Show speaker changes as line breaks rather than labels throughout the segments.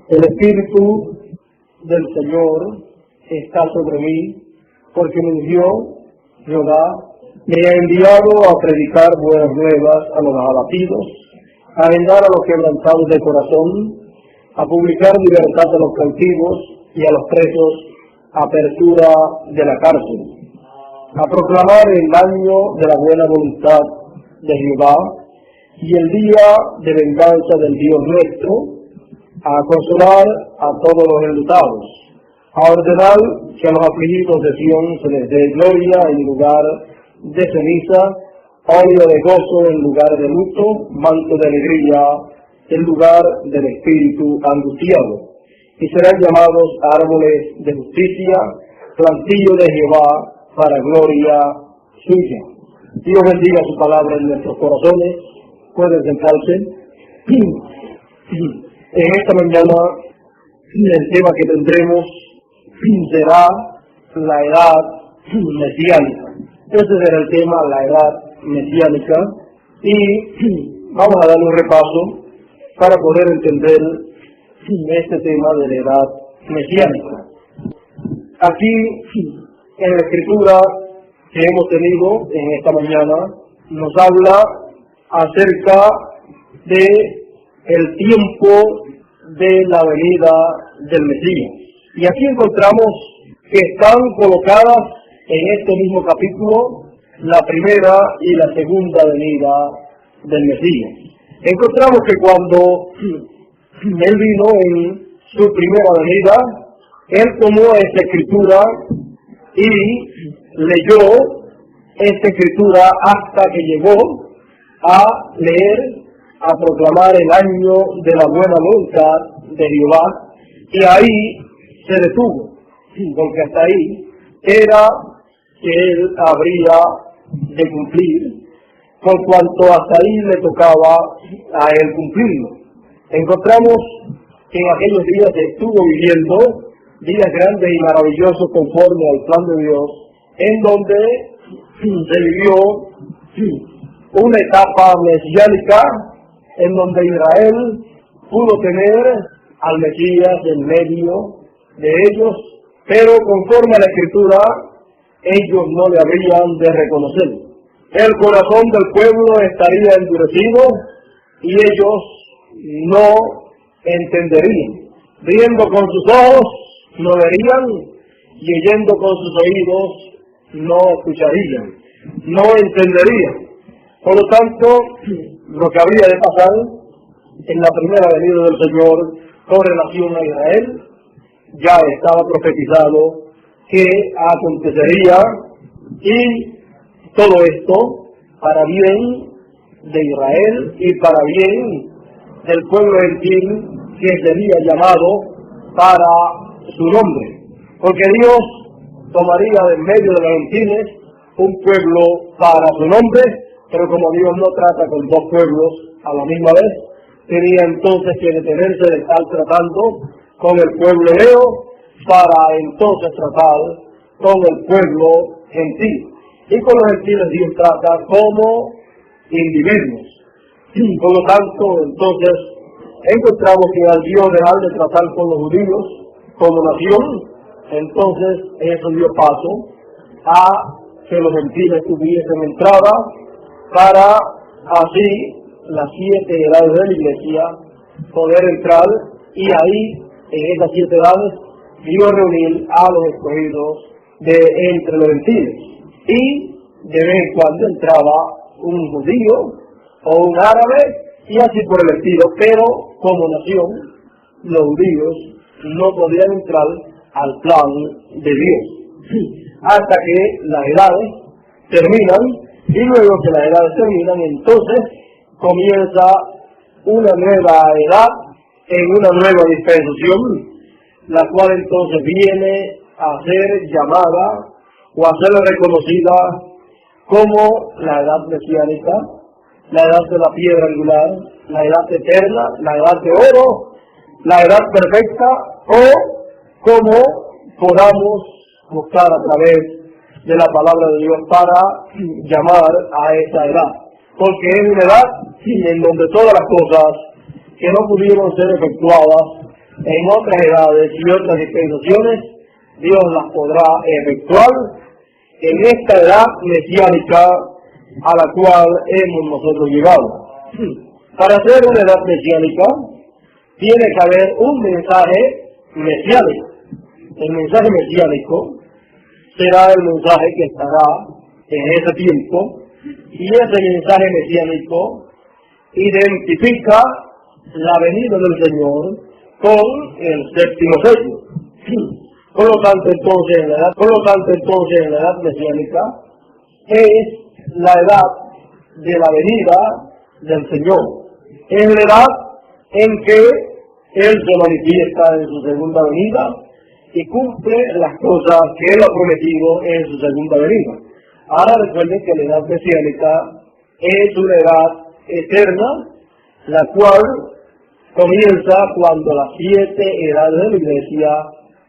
El Espíritu del Señor está sobre mí, porque me ungió Jehová, me ha enviado a predicar buenas nuevas a los abatidos, a vendar a los quebrantados de corazón, a publicar libertad a los cautivos y a los presos, apertura de la cárcel, a proclamar el año de la buena voluntad de Jehová y el día de venganza del Dios nuestro, a consolar a todos los enlutados, a ordenar que a los afligidos de Sión se les dé gloria en lugar de ceniza, óleo de gozo en lugar de luto, manto de alegría en lugar del espíritu angustiado. Y serán llamados árboles de justicia, plantillo de Jehová para gloria suya. Dios bendiga su palabra en nuestros corazones. Pueden sentarse. En esta mañana el tema que tendremos será la edad mesiánica. Ese será el tema, la edad mesiánica, y vamos a darle un repaso para poder entender este tema de la edad mesiánica. Aquí en la escritura que hemos tenido en esta mañana nos habla acerca de el tiempo de la venida del Mesías. Y aquí encontramos que están colocadas en este mismo capítulo la primera y la segunda venida del Mesías. Encontramos que cuando Él vino en su primera venida, Él tomó esta escritura y leyó esta escritura hasta que llegó a leer, a proclamar el año de la buena voluntad de Jehová, y ahí se detuvo, porque hasta ahí era que Él habría de cumplir, por cuanto hasta ahí le tocaba a Él cumplirlo. Encontramos que en aquellos días estuvo viviendo días grandes y maravillosos conforme al plan de Dios, en donde se vivió una etapa mesiánica en donde Israel pudo tener al Mesías en medio de ellos, pero conforme a la Escritura, ellos no le habrían de reconocer. El corazón del pueblo estaría endurecido y ellos no entenderían. Viendo con sus ojos no verían, y oyendo con sus oídos no escucharían, no entenderían. Por lo tanto, lo que habría de pasar en la primera venida del Señor con relación a Israel ya estaba profetizado que acontecería, y todo esto para bien de Israel y para bien del pueblo gentil que sería llamado para su nombre, porque Dios tomaría de en medio de los gentiles un pueblo para su nombre, pero como Dios no trata con dos pueblos a la misma vez, tenía entonces que detenerse de estar tratando con el pueblo hebreo para entonces tratar con el pueblo gentil. Y con los gentiles Dios trata como individuos. Por lo tanto, entonces, encontramos que al Dios dejar de tratar con los judíos como nación, entonces eso dio paso a que los gentiles tuviesen entrada para así las 7 edades de la iglesia poder entrar, y ahí en esas 7 edades Dios reunir a los escogidos de entre los gentiles, y de vez en cuando entraba un judío o un árabe y así por el estilo, pero como nación los judíos no podían entrar al plan de Dios hasta que las edades terminan, y luego que las edades terminan, entonces comienza una nueva edad en una nueva dispensación, la cual entonces viene a ser llamada o a ser reconocida como la edad mesiánica, la edad de la piedra angular, la edad eterna, la edad de oro, la edad perfecta, o como podamos buscar a través de la palabra de Dios para llamar a esa edad, porque es una edad en donde todas las cosas que no pudieron ser efectuadas en otras edades y otras dispensaciones, Dios las podrá efectuar en esta edad mesiánica a la cual hemos nosotros llegado. Para ser una edad mesiánica, tiene que haber un mensaje mesiánico. El mensaje mesiánico será el mensaje que estará en ese tiempo, y ese mensaje mesiánico identifica la venida del Señor con el séptimo sello. Por lo tanto, entonces, en la edad mesiánica es la edad de la venida del Señor. Es la edad en que Él se manifiesta en su segunda venida y cumple las cosas que Él ha prometido en su segunda venida. Ahora recuerden que la edad mesiánica es una edad eterna, la cual comienza cuando las 7 edades de la Iglesia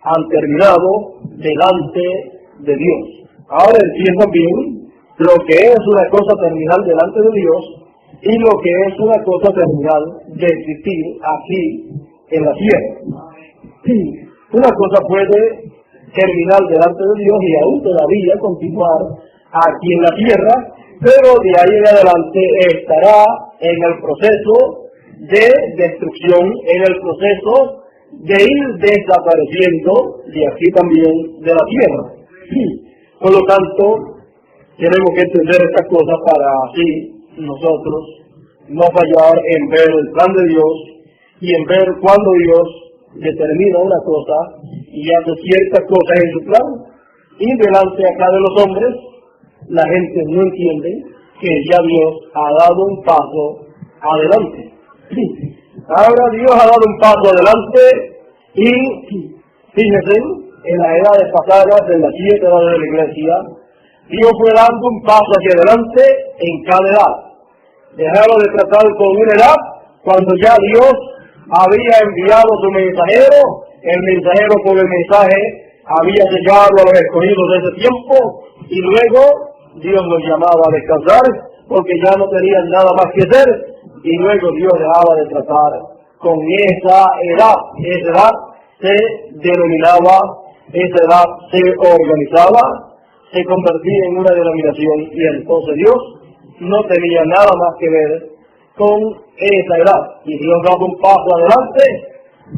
han terminado delante de Dios. Ahora entiendan bien lo que es una cosa terminal delante de Dios y lo que es una cosa terminal de existir aquí en la tierra. Una cosa puede terminar delante de Dios y aún todavía continuar aquí en la tierra, pero de ahí en adelante estará en el proceso de destrucción, en el proceso de ir desapareciendo de aquí también de la tierra. Por lo tanto, tenemos que entender estas cosas para así nosotros no fallar en ver el plan de Dios y en ver cuando Dios determina una cosa y hace ciertas cosas en su plan, y delante acá de los hombres la gente no entiende que ya Dios ha dado un paso adelante. Ahora Dios ha dado un paso adelante y fíjense, en las edades pasadas, en las 7 edades de la Iglesia, Dios fue dando un paso hacia adelante en cada edad. Dejaron de tratar con una edad cuando ya Dios había enviado su mensajero, el mensajero con el mensaje había llegado a los escogidos de ese tiempo, y luego Dios los llamaba a descansar porque ya no tenían nada más que hacer, y luego Dios dejaba de tratar con esa edad. Esa edad se denominaba, esa edad se organizaba, se convertía en una denominación, y entonces Dios no tenía nada más que ver con esa edad, y Dios daba un paso adelante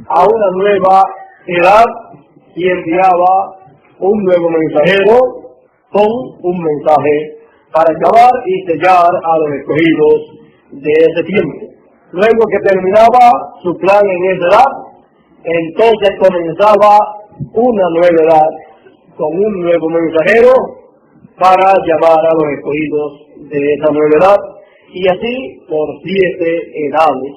a una nueva edad y enviaba un nuevo mensajero con un mensaje para acabar y sellar a los escogidos de ese tiempo. Luego que terminaba su plan en esa edad, entonces comenzaba una nueva edad con un nuevo mensajero para llamar a los escogidos de esa nueva edad, y así por 7 edades,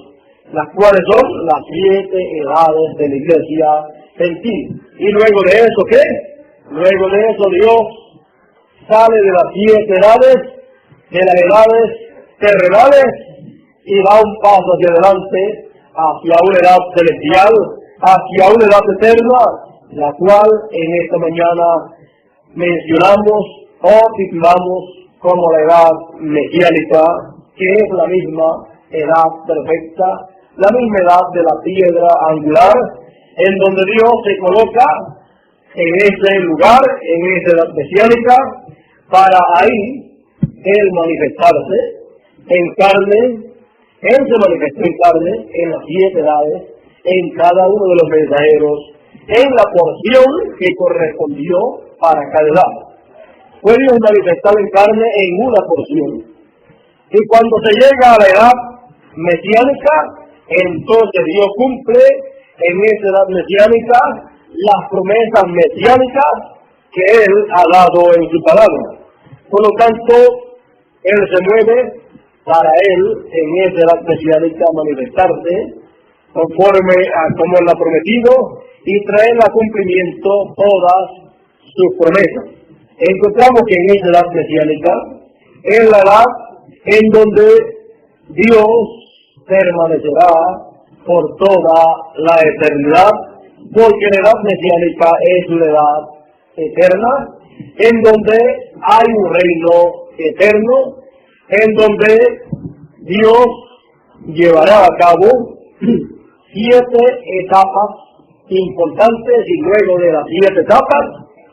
las cuales son las 7 edades de la Iglesia gentil. Y luego de eso, ¿qué? Luego de eso Dios sale de las 7 edades, de las edades terrenales, y da un paso hacia adelante, hacia una edad celestial, hacia una edad eterna, la cual en esta mañana mencionamos o titulamos como la edad mesiánica, que es la misma edad perfecta, la misma edad de la piedra angular, en donde Dios se coloca en ese lugar, en esa edad mesiánica, para ahí Él manifestarse en carne. Él se manifestó en carne en las 7 edades, en cada uno de los mensajeros, en la porción que correspondió para cada edad. Fue Dios manifestado en carne en una porción. Y cuando se llega a la edad mesiánica, entonces Dios cumple en esa edad mesiánica las promesas mesiánicas que Él ha dado en su palabra. Por lo tanto, Él se mueve para Él en esa edad mesiánica manifestarse conforme a como Él ha prometido y traer a cumplimiento todas sus promesas. Encontramos que en esa edad mesiánica es la edad en donde Dios permanecerá por toda la eternidad, porque la edad mesiánica es una edad eterna, en donde hay un reino eterno, en donde Dios llevará a cabo 7 etapas importantes y luego de las 7 etapas,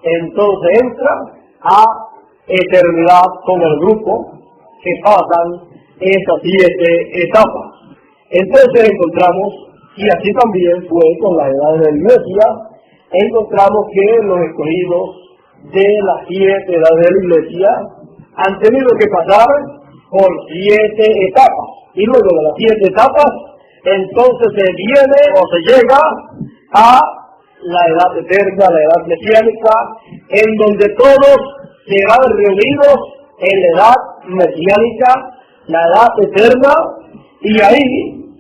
entonces entra a eternidad con el grupo que pasan esas 7 etapas. Entonces encontramos, y así también fue con la edad de la iglesia, encontramos que los escogidos de las 7 edades de la iglesia han tenido que pasar por 7 etapas. Y luego de las 7 etapas, entonces se viene o se llega a la edad eterna, la edad mesiánica, en donde todos serán reunidos en la edad mesiánica, la edad eterna, y ahí,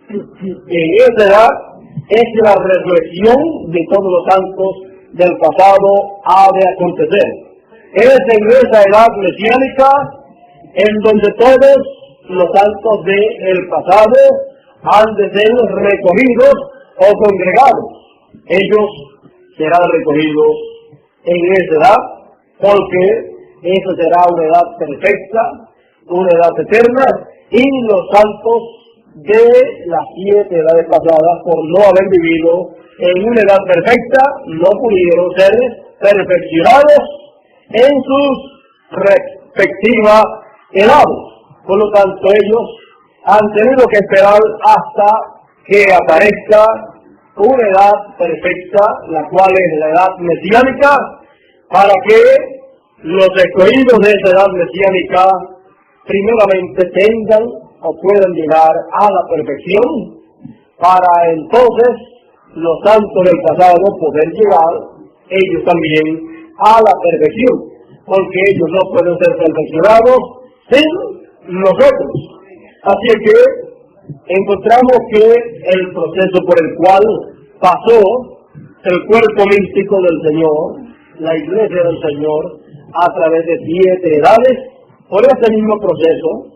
en esa edad, es la resurrección de todos los santos del pasado ha de acontecer. Es en esa edad mesiánica en donde todos los santos del pasado han de ser recogidos o congregados. Ellos serán recogidos en esa edad porque esa será una edad perfecta, una edad eterna, y los santos de las 7 edades pasadas, por no haber vivido en una edad perfecta, no pudieron ser perfeccionados en sus respectivas edades. Por lo tanto, ellos han tenido que esperar hasta que aparezca una edad perfecta, la cual es la edad mesiánica, para que los escogidos de esa edad mesiánica primeramente tengan o puedan llegar a la perfección, para entonces los santos del pasado poder llegar ellos también a la perfección, porque ellos no pueden ser perfeccionados sin nosotros. Así que encontramos que el proceso por el cual pasó el cuerpo místico del Señor, la iglesia del Señor, a través de 7 edades, por ese mismo proceso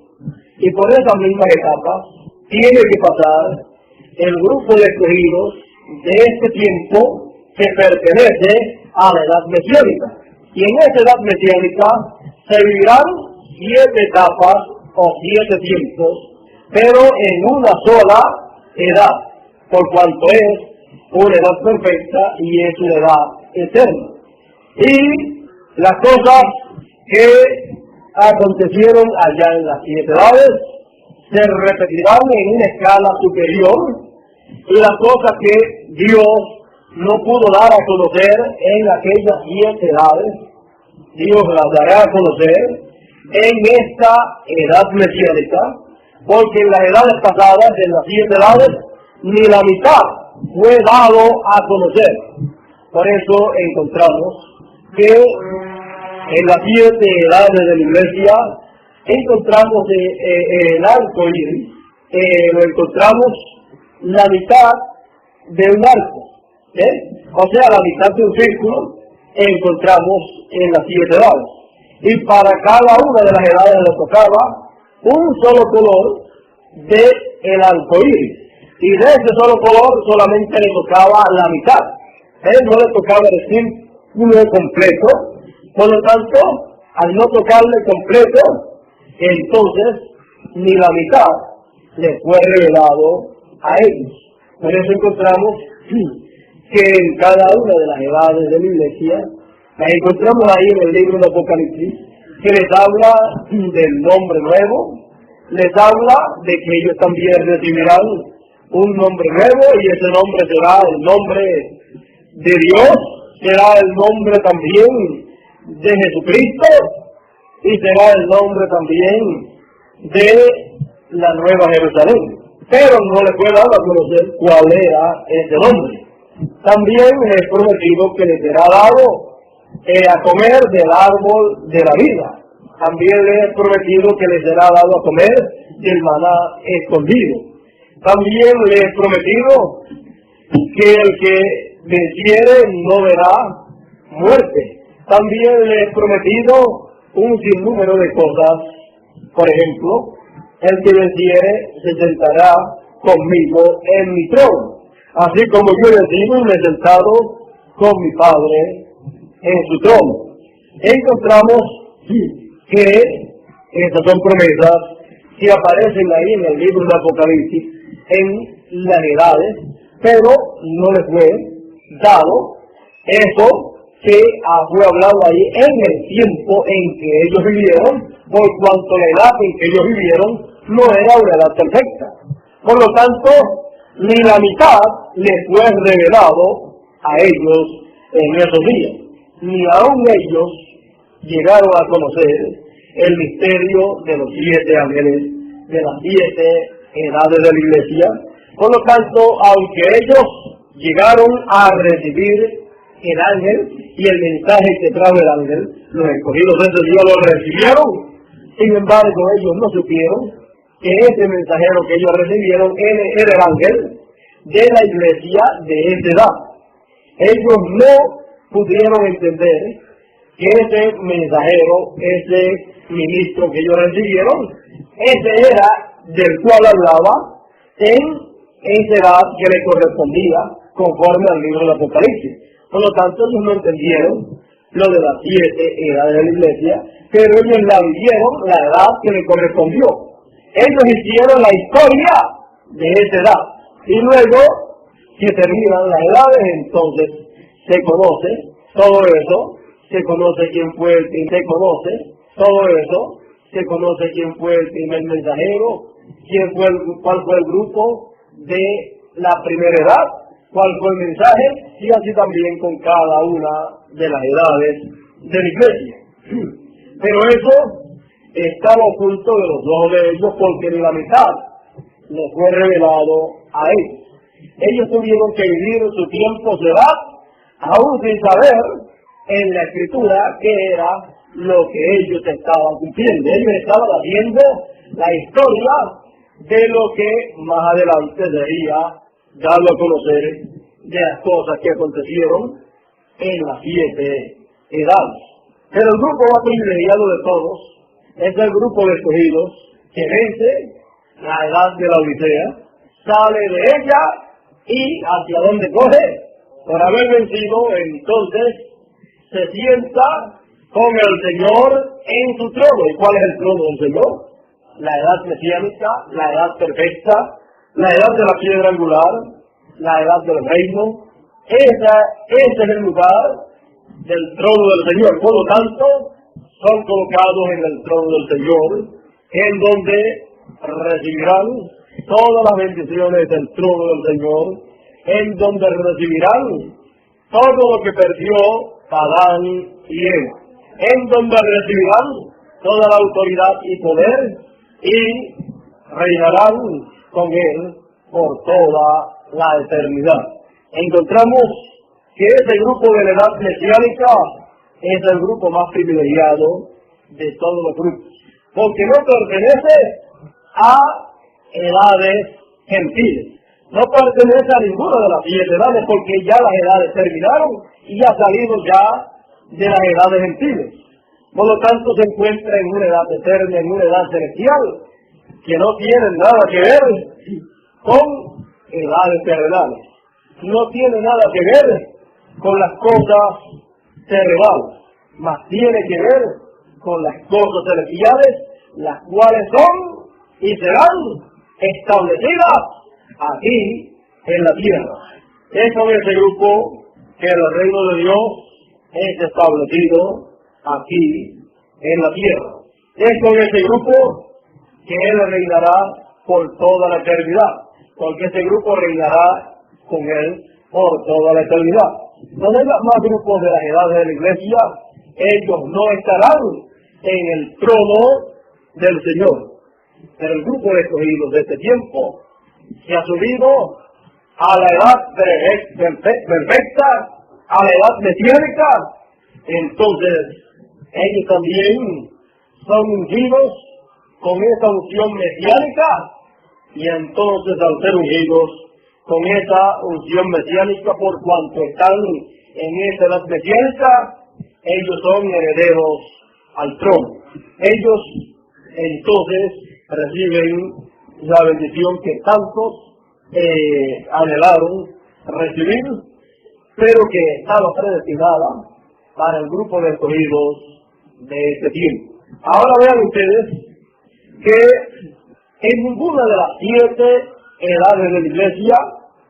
y por esas mismas etapas, tiene que pasar el grupo de escogidos de este tiempo que pertenece a la edad mesiánica. Y en esa edad mesiánica se vivirán 7 etapas o 7 tiempos, pero en una sola edad, por cuanto es una edad perfecta y es una edad eterna. Y las cosas que acontecieron allá en las 7 edades se repetirán en una escala superior, y las cosas que Dios no pudo dar a conocer en aquellas 7 edades, Dios las dará a conocer en esta edad mesiánica, porque en las edades pasadas, en las 7 edades, ni la mitad fue dado a conocer. Por eso encontramos que en las 7 edades de la iglesia encontramos el arco iris, lo encontramos la mitad de un arco, o sea, la mitad de un círculo encontramos en las 7 edades. Y para cada una de las edades le tocaba un solo color del arco iris. Y de ese solo color solamente le tocaba la mitad. No le tocaba el círculo completo. Por lo tanto, al no tocarle completo, entonces ni la mitad le fue revelado a ellos. Por eso encontramos que en cada una de las edades de la iglesia, las encontramos ahí en el libro de Apocalipsis, que les habla del nombre nuevo, les habla de que ellos también recibirán un nombre nuevo, y ese nombre será el nombre de Dios, será el nombre también de Jesucristo, y será el nombre también de la Nueva Jerusalén. Pero no les fue dado a conocer cuál era ese nombre. También les he prometido que les será dado a comer del árbol de la vida. También les he prometido que les será dado a comer del maná escondido. También les he prometido que el que venciere no verá muerte. También les he prometido un sinnúmero de cosas. Por ejemplo, el que venciere se sentará conmigo en mi trono, así como yo he vencido y me he sentado con mi Padre en su trono. Encontramos que estas son promesas que aparecen ahí en el libro de Apocalipsis, en las edades, pero no les fue dado eso que fue hablado ahí en el tiempo en que ellos vivieron, por cuanto la edad en que ellos vivieron no era una edad perfecta. Por lo tanto, ni la mitad les fue revelado a ellos en esos días, ni aún ellos llegaron a conocer el misterio de los 7 ángeles, de las 7 edades de la iglesia. Por lo tanto, aunque ellos llegaron a recibir el ángel y el mensaje que trajo el ángel, los escogidos de ese día lo recibieron. Sin embargo, ellos no supieron que ese mensajero que ellos recibieron era el ángel de la iglesia de esa edad. Ellos no pudieron entender que ese mensajero, ese ministro que ellos recibieron, ese era del cual hablaba en esa edad que le correspondía conforme al libro del Apocalipsis. Por lo tanto, ellos no entendieron lo de las 7 edades de la iglesia, pero ellos la vivieron la edad que le correspondió. Ellos hicieron la historia de esa edad. Y luego, que terminan las edades, entonces se conoce todo eso, se conoce quién fue el primer, se conoce todo eso, se conoce quién fue el primer mensajero, cuál fue el grupo de la primera edad, cuál fue el mensaje, y así también con cada una de las edades de la iglesia. Pero eso estaba oculto de los ojos de ellos, porque ni la mitad les fue revelado a ellos. Ellos tuvieron que vivir su tiempo, su edad, aún sin saber en la escritura qué era lo que ellos estaban cumpliendo. Ellos estaban haciendo la historia de lo que más adelante sería darlo a conocer, de las cosas que acontecieron en las 7 edades. Pero el grupo más privilegiado de todos es el grupo de escogidos que vence la edad de la Odisea, sale de ella y hacia dónde coge. Por haber vencido, entonces se sienta con el Señor en su trono. ¿Y cuál es el trono del Señor? La edad mesiánica, la edad perfecta, la edad de la piedra angular, la edad del reino. Ese es el lugar del trono del Señor. Por lo tanto, son colocados en el trono del Señor, en donde recibirán todas las bendiciones del trono del Señor, en donde recibirán todo lo que perdió Adán y Eva, en donde recibirán toda la autoridad y poder, y reinarán con él por toda la eternidad. Encontramos que ese grupo de la edad mesiánica es el grupo más privilegiado de todos los grupos, porque no pertenece a edades gentiles, no pertenece a ninguna de las 7 edades, porque ya las edades terminaron y ha salido ya de las edades gentiles. Por lo tanto, se encuentra en una edad eterna, en una edad celestial, que no tiene nada que ver con edades terrenales, no tiene nada que ver con las cosas terrenales, mas tiene que ver con las cosas celestiales, las cuales son y serán establecidas aquí en la tierra. Es con ese grupo que el reino de Dios es establecido aquí en la tierra. Es con ese grupo que Él reinará por toda la eternidad, porque ese grupo reinará con Él por toda la eternidad. Los demás grupos de las edades de la iglesia, ellos no estarán en el trono del Señor. Pero el grupo de escogidos de este tiempo se ha subido a la edad perfecta, a la edad mesiánica. Entonces, ellos también son ungidos con esa unción mesiánica, y entonces al ser ungidos con esa unción mesiánica, por cuanto están en esa edad mesiánica, ellos son herederos al trono. Ellos entonces reciben la bendición que tantos anhelaron recibir, pero que estaba predestinada para el grupo de escogidos de este tiempo. Ahora vean ustedes que en ninguna de las 7 edades de la iglesia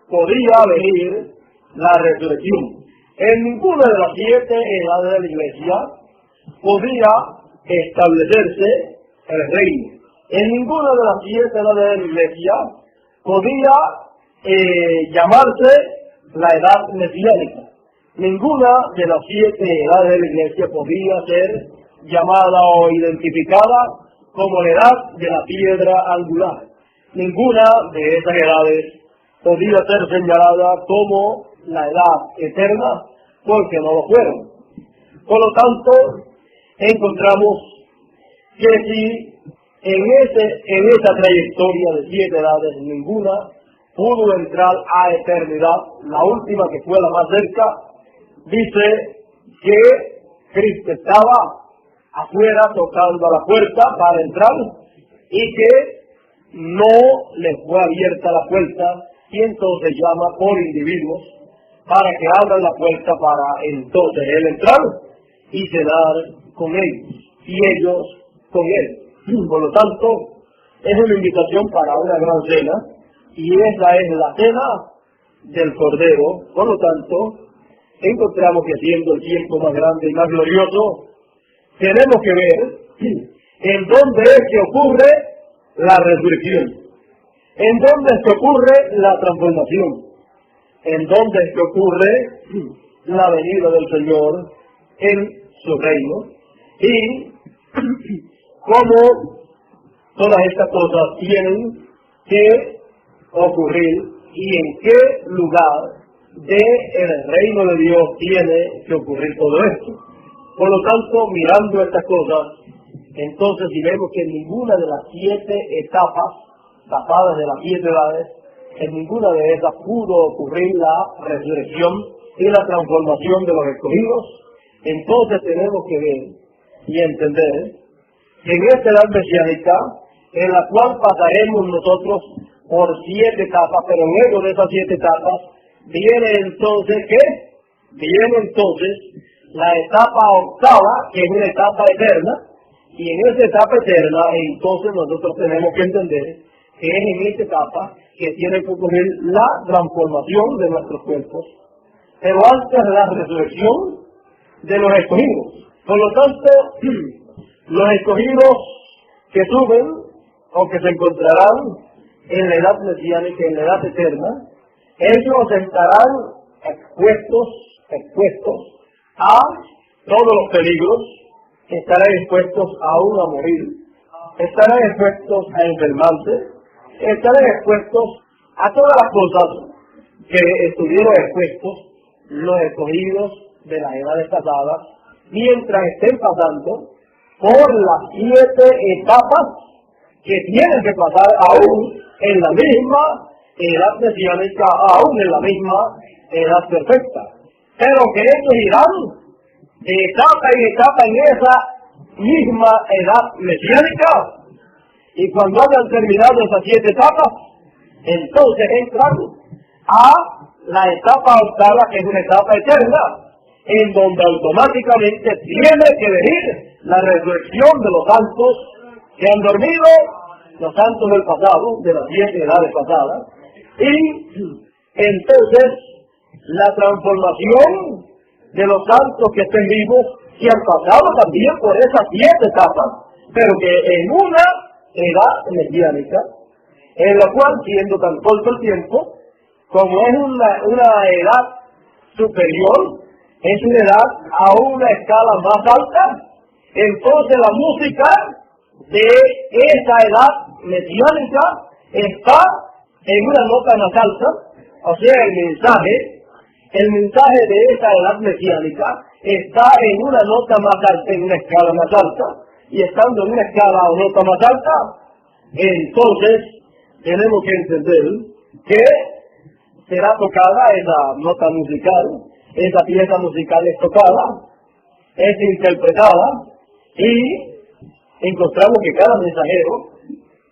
podía venir la resurrección. En ninguna de las 7 edades de la iglesia podía establecerse el reino. En ninguna de las 7 edades de la iglesia podía llamarse la edad mesiánica. Ninguna de las 7 edades de la iglesia podía ser llamada o identificada como la edad de la piedra angular. Ninguna de esas edades podía ser señalada como la edad eterna, porque no lo fueron. Por lo tanto, encontramos que si en esa trayectoria de 7 edades ninguna pudo entrar a eternidad, la última, que fue la más cerca, dice que Cristo estaba afuera tocando a la puerta para entrar y que no le fue abierta la puerta, y entonces llama por individuos para que abran la puerta para entonces él entrar y cenar con ellos y ellos con él. Por lo tanto, es una invitación para una gran cena, y esa es la cena del Cordero. Por lo tanto, encontramos que siendo el tiempo más grande y más glorioso, tenemos que ver en dónde es que ocurre la resurrección, en dónde es que ocurre la transformación, en dónde es que ocurre la venida del Señor en su reino, y cómo todas estas cosas tienen que ocurrir y en qué lugar del reino de Dios tiene que ocurrir todo esto. Por lo tanto, mirando estas cosas, entonces si vemos que en ninguna de las 7 etapas tapadas de las 7 edades, en ninguna de esas pudo ocurrir la resurrección y la transformación de los escogidos, entonces tenemos que ver y entender que en esta edad mesiánica, en la cual pasaremos nosotros por 7 etapas, pero luego de esas 7 etapas, viene entonces, ¿qué? Viene entonces la etapa octava, que es una etapa eterna, y en esa etapa eterna, entonces nosotros tenemos que entender que es en esta etapa que tiene que ocurrir la transformación de nuestros cuerpos, pero antes de la resurrección de los escogidos. Por lo tanto, los escogidos que suben o que se encontrarán en la edad mesiánica, en la edad eterna, ellos estarán expuestos a todos los peligros, estarán expuestos aún a morir, estarán expuestos a enfermarse, estarán expuestos a todas las cosas que estuvieron expuestos los escogidos de las edades pasadas, mientras estén pasando por las 7 etapas que tienen que pasar aún en la misma edad mesiánica, aún en la misma edad perfecta, pero que ellos irán de etapa en etapa en esa misma edad mesiánica, y cuando hayan terminado esas 7 etapas, entonces entran a la etapa octava, que es una etapa eterna, en donde automáticamente tiene que venir la resurrección de los santos que han dormido, los santos del pasado, de las 7 edades pasadas, y entonces la transformación de los santos que estén vivos, que han pasado también por esas 7 etapas, pero que en una edad mesiánica, en la cual, siendo tan corto el tiempo, como es una edad superior, es una edad a una escala más alta, entonces la música de esa edad mesiánica está en una nota más alta, o sea, el mensaje de esa edad mesiánica está en una nota más alta, en una escala más alta, y estando en una escala o nota más alta, entonces tenemos que entender que será tocada esa nota musical, esa pieza musical es tocada, es interpretada, y encontramos que cada mensajero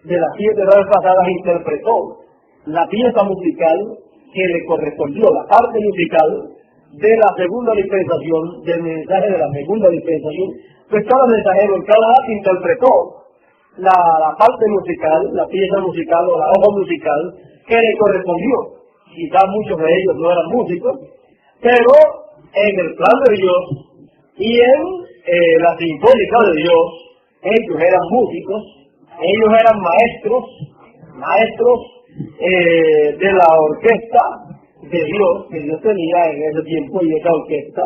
de las 7 edades pasadas interpretó la pieza musical que le correspondió, la parte musical de la segunda dispensación, del mensaje de la segunda dispensación. Pues cada mensajero en cada edad interpretó la parte musical, la pieza musical o la hoja musical que le correspondió. Quizás muchos de ellos no eran músicos, Pero en el plan de Dios y en la sinfónica de Dios, ellos eran músicos, ellos eran maestros de la orquesta de Dios que Dios tenía en ese tiempo, y esa orquesta,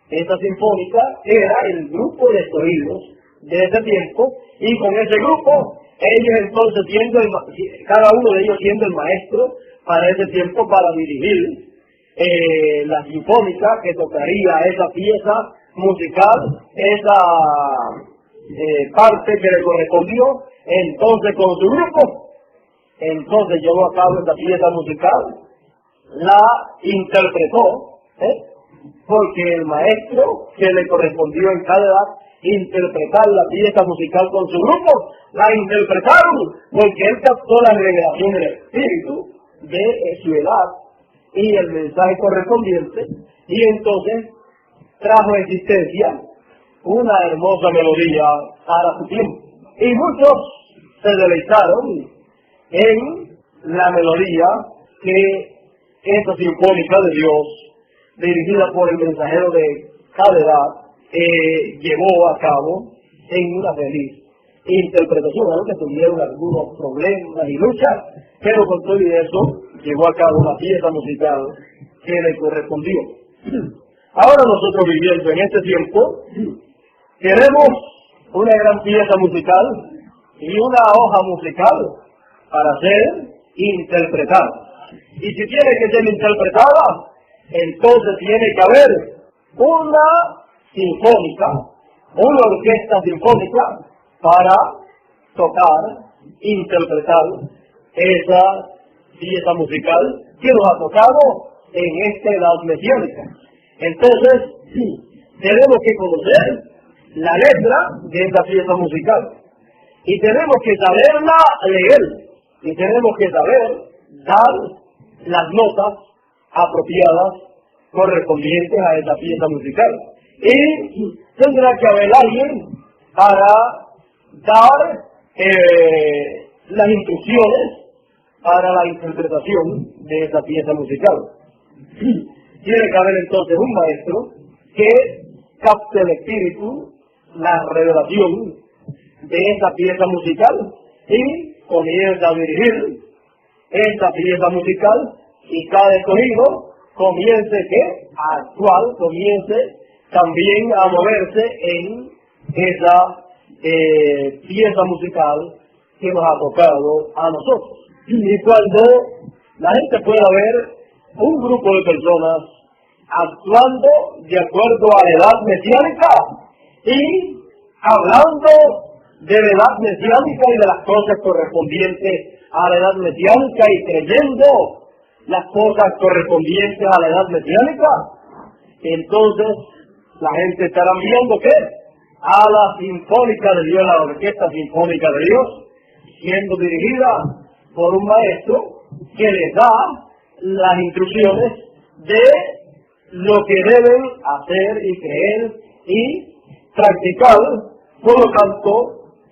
esa sinfónica, era el grupo de sonidos de ese tiempo, y con ese grupo, ellos entonces cada uno de ellos siendo el maestro para ese tiempo, para dirigir la sinfónica que tocaría esa pieza musical, esa parte que le correspondió, entonces con su grupo, entonces llevó a cabo esta pieza musical, la interpretó, porque el maestro que le correspondió en cada edad interpretar la pieza musical con su grupo, la interpretaron, porque él captó la revelación del espíritu de su edad y el mensaje correspondiente, y entonces trajo a existencia una hermosa melodía para su tiempo. Y muchos se deleitaron en la melodía que esta sinfónica de Dios, dirigida por el mensajero de cada edad, llevó a cabo en una feliz interpretación, aunque tuvieron algunos problemas y luchas, pero con todo eso llevó a cabo una pieza musical que le correspondió. Ahora nosotros, viviendo en este tiempo, tenemos una gran pieza musical y una hoja musical para ser interpretada. Y si tiene que ser interpretada, entonces tiene que haber una sinfónica, una orquesta sinfónica para tocar, interpretar esa pieza musical que nos ha tocado en esta edad mesiánica. Entonces, tenemos que conocer la letra de esa pieza musical y tenemos que saberla leer y tenemos que saber dar las notas apropiadas correspondientes a esa pieza musical. Y tendrá que haber alguien para dar las instrucciones para la interpretación de esa pieza musical. Tiene que haber entonces un maestro que capte el espíritu, la revelación de esa pieza musical y comienza a dirigir esa pieza musical, y cada escogido comience a actuar, comience también a moverse en esa pieza musical que nos ha tocado a nosotros. Y cuando la gente pueda ver un grupo de personas actuando de acuerdo a la edad mesiánica y hablando de la edad mesiánica y de las cosas correspondientes a la edad mesiánica y creyendo las cosas correspondientes a la edad mesiánica, entonces la gente estará viendo que a la sinfónica de Dios, la orquesta sinfónica de Dios, siendo dirigida por un maestro que les da las instrucciones de lo que deben hacer y creer y practicar. Por lo tanto,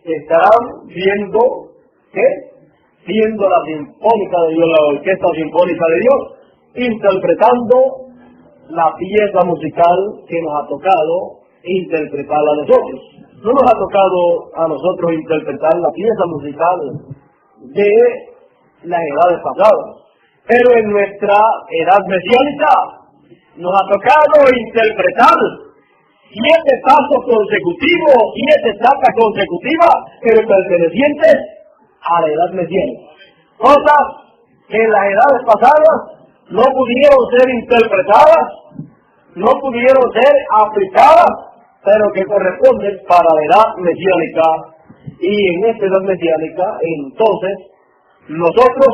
estarán viendo la sinfónica de Dios, la orquesta sinfónica de Dios, interpretando la pieza musical que nos ha tocado interpretarla a nosotros. No nos ha tocado a nosotros interpretar la pieza musical de las edades pasadas, pero en nuestra edad mesiánica nos ha tocado interpretar 7 pasos consecutivos, 7 etapas consecutivas, pero pertenecientes a la edad mesiánica. Cosas que en las edades pasadas no pudieron ser interpretadas, no pudieron ser aplicadas, pero que corresponden para la edad mesiánica. Y en esta edad mesiánica, entonces, nosotros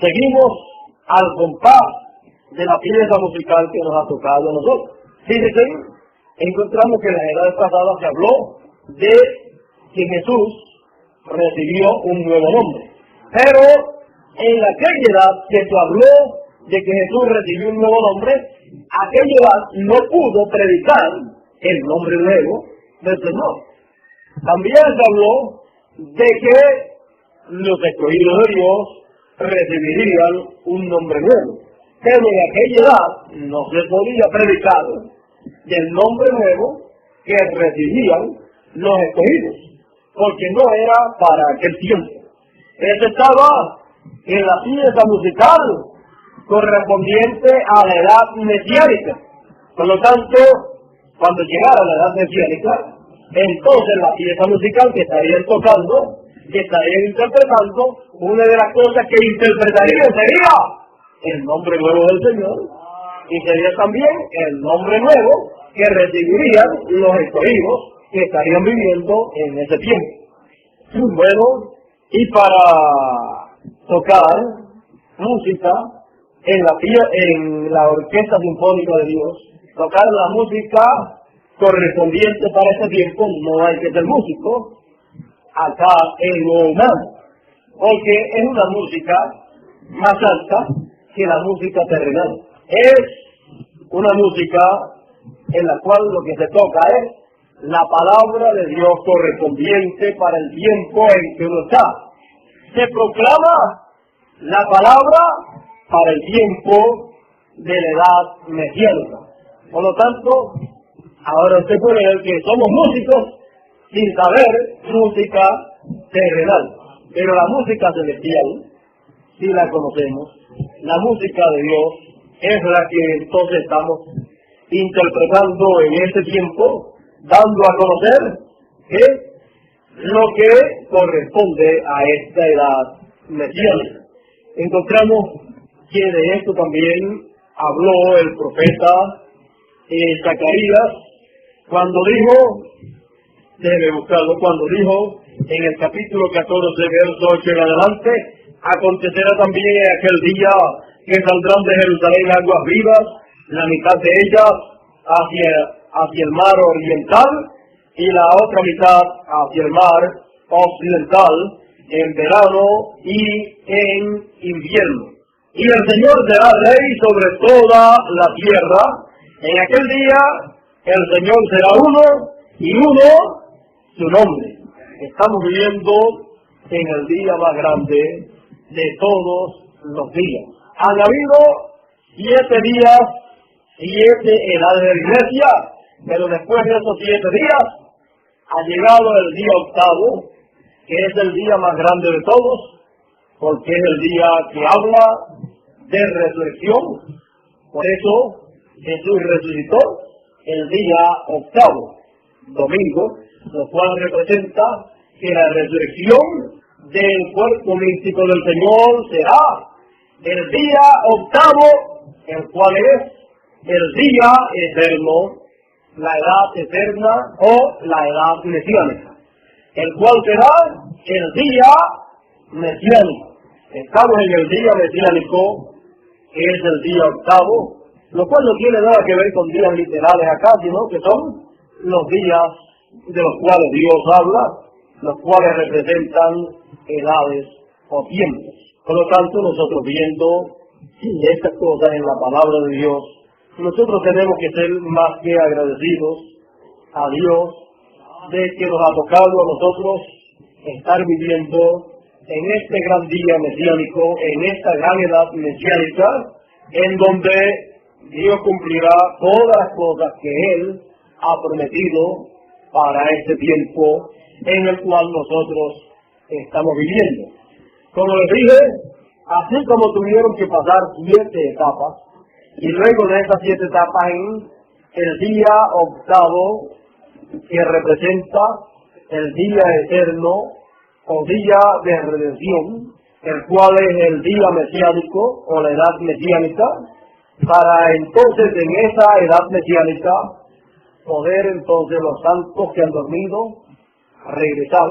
seguimos al compás de la pieza musical que nos ha tocado a nosotros. Fíjense, encontramos que en las edades pasadas se habló de que Jesús recibió un nuevo nombre. Pero en aquella edad que se habló de que Jesús recibió un nuevo nombre, aquella edad no pudo predicar el nombre nuevo del Señor. También se habló de que los escogidos de Dios recibirían un nombre nuevo. pero en aquella edad no se podía predicar del nombre nuevo que recibían los escogidos, porque no era para aquel tiempo. Ese estaba en la pieza musical correspondiente a la edad mesiánica. Por lo tanto, cuando llegara la edad mesiánica, entonces la pieza musical que estarían tocando, que estarían interpretando, una de las cosas que interpretarían sería el nombre nuevo del Señor, y sería también el nombre nuevo que recibirían los escogidos que estarían viviendo en ese tiempo. Bueno, y para tocar música en la Orquesta Sinfónica de Dios, tocar la música correspondiente para ese tiempo, no hay que ser músico acá en lo humano, porque es una música más alta que la música terrenal. Es una música en la cual lo que se toca es la palabra de Dios correspondiente para el tiempo en que uno está. Se proclama la palabra para el tiempo de la edad mesiánica. Por lo tanto, ahora usted puede ver que somos músicos sin saber música terrenal. Pero la música celestial, si la conocemos, la música de Dios es la que entonces estamos interpretando en este tiempo, dando a conocer lo que corresponde a esta edad mesiánica. Encontramos que de esto también habló el profeta Zacarías cuando dijo, déjeme buscarlo, cuando dijo en el capítulo 14, verso 8 en adelante, acontecerá también en aquel día que saldrán de Jerusalén aguas vivas, la mitad de ellas hacia el mar oriental y la otra mitad hacia el mar occidental, en verano y en invierno. Y el Señor será rey sobre toda la tierra. En aquel día el Señor será uno y uno su nombre. Estamos viviendo en el día más grande de todos los días. Han habido 7 días, 7 edades de la iglesia, pero después de esos 7 días ha llegado el día octavo, que es el día más grande de todos, porque es el día que habla de resurrección. Por eso Jesús resucitó el día octavo, domingo, lo cual representa que la resurrección del cuerpo místico del Señor será el día octavo, el cual es el día eterno, la edad eterna o la edad mesiánica, el cual será el día mesiánico. Estamos en el día mesiánico, que es el día octavo, lo cual no tiene nada que ver con días literales acá, sino que son los días de los cuales Dios habla, los cuales representan edades o tiempos. Por lo tanto, nosotros viendo estas cosas en la palabra de Dios, nosotros tenemos que ser más que agradecidos a Dios de que nos ha tocado a nosotros estar viviendo en este gran día mesiánico, en esta gran edad mesiánica, en donde Dios cumplirá todas las cosas que Él ha prometido para este tiempo en el cual nosotros estamos viviendo. Como les dije, así como tuvieron que pasar 7 etapas, y luego de esas 7 etapas en el día octavo, que representa el día eterno o día de redención, el cual es el día mesiánico o la edad mesiánica, para entonces en esa edad mesiánica poder entonces los santos que han dormido regresar.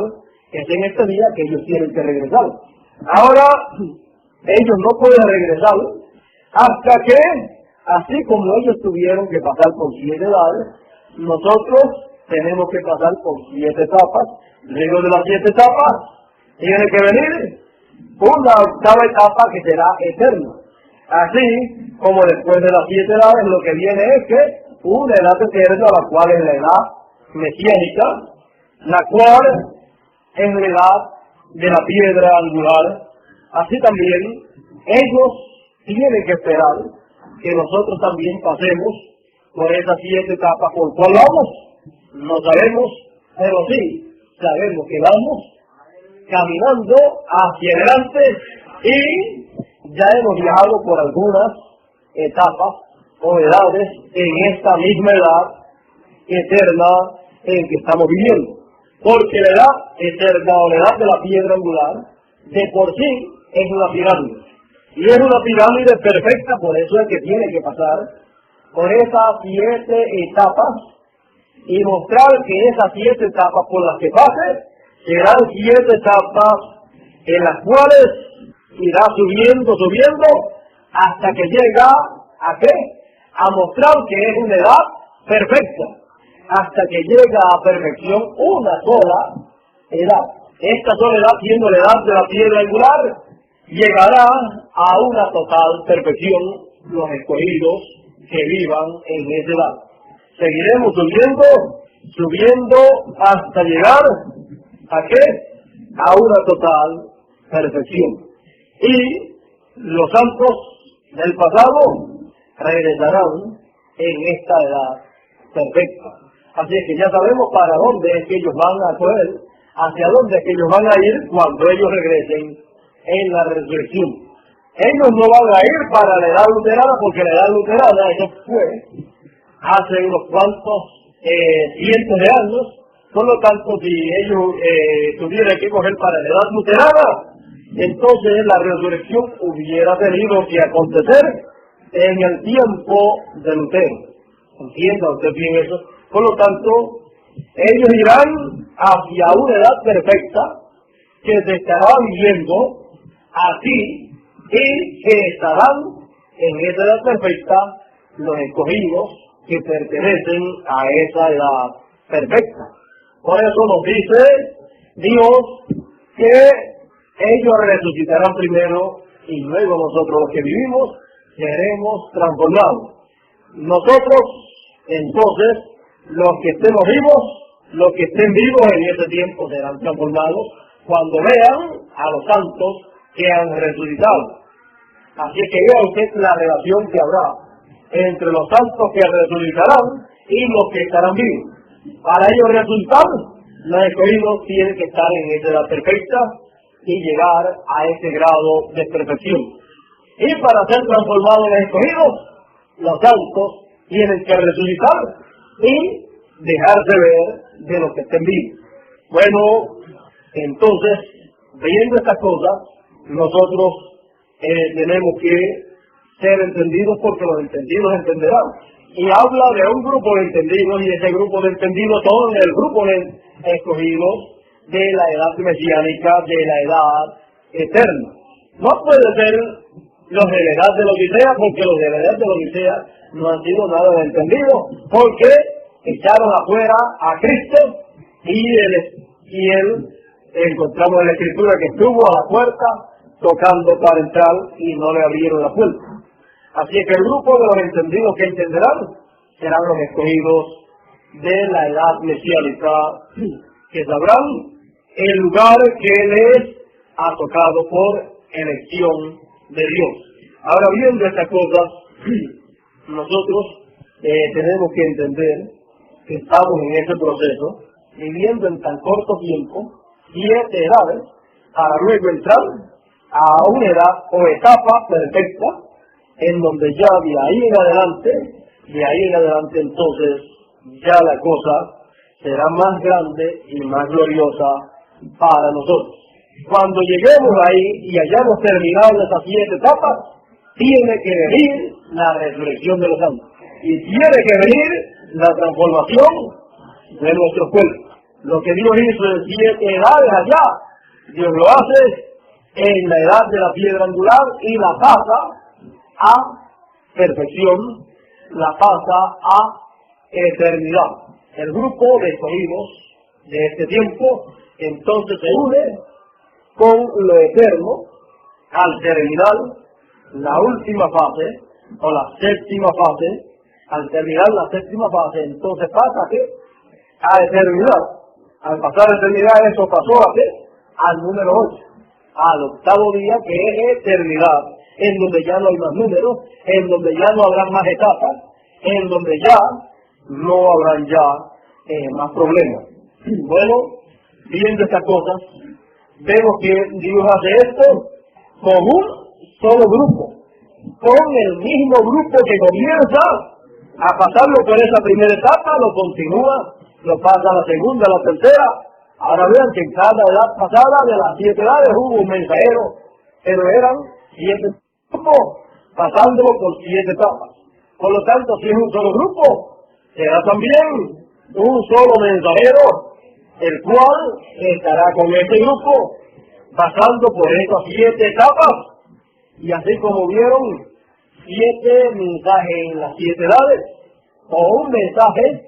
Es en este día que ellos tienen que regresar. Ahora ellos no pueden regresar hasta que, así como ellos tuvieron que pasar por 7 edades, nosotros tenemos que pasar por 7 etapas. Luego de las 7 etapas tiene que venir una octava etapa que será eterna. Así como después de las 7 edades lo que viene es que una edad eterna, la cual es la edad mesiánica, la cual es la edad de la piedra angular. Así también ellos tiene que esperar que nosotros también pasemos por esas 7 etapas. ¿Por cuál vamos? No sabemos, pero sí sabemos que vamos caminando hacia adelante y ya hemos viajado por algunas etapas o edades en esta misma edad eterna en que estamos viviendo. Porque la edad eterna o la edad de la piedra angular de por sí es una pirámide. Y es una pirámide perfecta, por eso es que tiene que pasar por esas 7 etapas y mostrar que esas 7 etapas por las que pase serán 7 etapas en las cuales irá subiendo hasta que llega ¿a qué? A mostrar que es una edad perfecta, hasta que llega a perfección una sola edad. Esta sola edad, siendo la edad de la piedra angular, llegará a una total perfección los escogidos que vivan en esa edad. Seguiremos subiendo hasta llegar ¿a qué? A una total perfección. Y los santos del pasado regresarán en esta edad perfecta. Así es que ya sabemos para dónde es que ellos van a correr, hacia dónde es que ellos van a ir cuando ellos regresen en la resurrección. Ellos no van a ir para la edad luterana, porque la edad luterana, eso fue hace unos cuantos cientos de años. Por lo tanto, si ellos tuvieran que coger para la edad luterana, entonces la resurrección hubiera tenido que acontecer en el tiempo de Lutero. ¿Entienda usted bien eso? Por lo tanto, ellos irán hacia una edad perfecta que se estará viviendo aquí y que estarán en esa edad perfecta los escogidos que pertenecen a esa edad perfecta. Por eso nos dice Dios que ellos resucitarán primero y luego nosotros los que vivimos seremos transformados. Nosotros, entonces, los que estemos vivos, los que estén vivos en ese tiempo serán transformados cuando vean a los santos que han resucitado. Así es que vea usted la relación que habrá entre los santos que resucitarán y los que estarán vivos. Para ellos resucitar, los escogidos tienen que estar en esa edad perfecta y llegar a ese grado de perfección. Y para ser transformados en escogidos, los santos tienen que resucitar y dejarse ver de los que estén vivos. Bueno, entonces, viendo estas cosas, nosotros tenemos que ser entendidos porque los entendidos entenderán. Y habla de un grupo de entendidos, y ese grupo de entendidos son el grupo de escogidos de la edad mesiánica, de la edad eterna. No puede ser los de la edad de la Odisea, porque los de la edad de la Odisea no han sido nada entendidos, porque echaron afuera a Cristo y él encontramos en la Escritura que estuvo a la puerta tocando para entrar y no le abrieron la puerta. Así que el grupo de los entendidos que entenderán serán los escogidos de la edad mesiánica, que sabrán el lugar que les ha tocado por elección de Dios. Ahora, viendo estas cosas, nosotros tenemos que entender que estamos en ese proceso, viviendo en tan corto tiempo, 7 edades, para luego entrar a una edad o etapa perfecta, en donde ya de ahí en adelante entonces ya la cosa será más grande y más gloriosa para nosotros. Cuando lleguemos ahí y hayamos terminado esas 7 etapas, tiene que venir la resurrección de los santos. Y tiene que venir la transformación de nuestro cuerpo. Lo que Dios hizo en 7 edades allá, Dios lo hace en la edad de la piedra angular y la pasa a perfección, la pasa a eternidad. El grupo de escogidos de este tiempo entonces se une con lo eterno al terminar la última fase o la séptima fase. Al terminar la séptima fase entonces pasa a eternidad. Al pasar a eternidad eso pasó al número 8, al octavo día, que es eternidad. en donde ya no hay más números, en donde ya no habrá más etapas, en donde ya no habrán más problemas. Bueno, viendo estas cosas, vemos que Dios hace esto con un solo grupo, con el mismo grupo que comienza a pasarlo por esa primera etapa, lo continúa, lo pasa a la segunda, a la tercera. Ahora vean que en cada edad pasada de las 7 edades hubo un mensajero, pero eran 7 grupos, pasándolo por 7 etapas. Por lo tanto, si es un solo grupo, será también un solo mensajero, el cual estará con este grupo, pasando por estas 7 etapas. Y así como vieron 7 mensajes en las 7 edades, o un mensaje,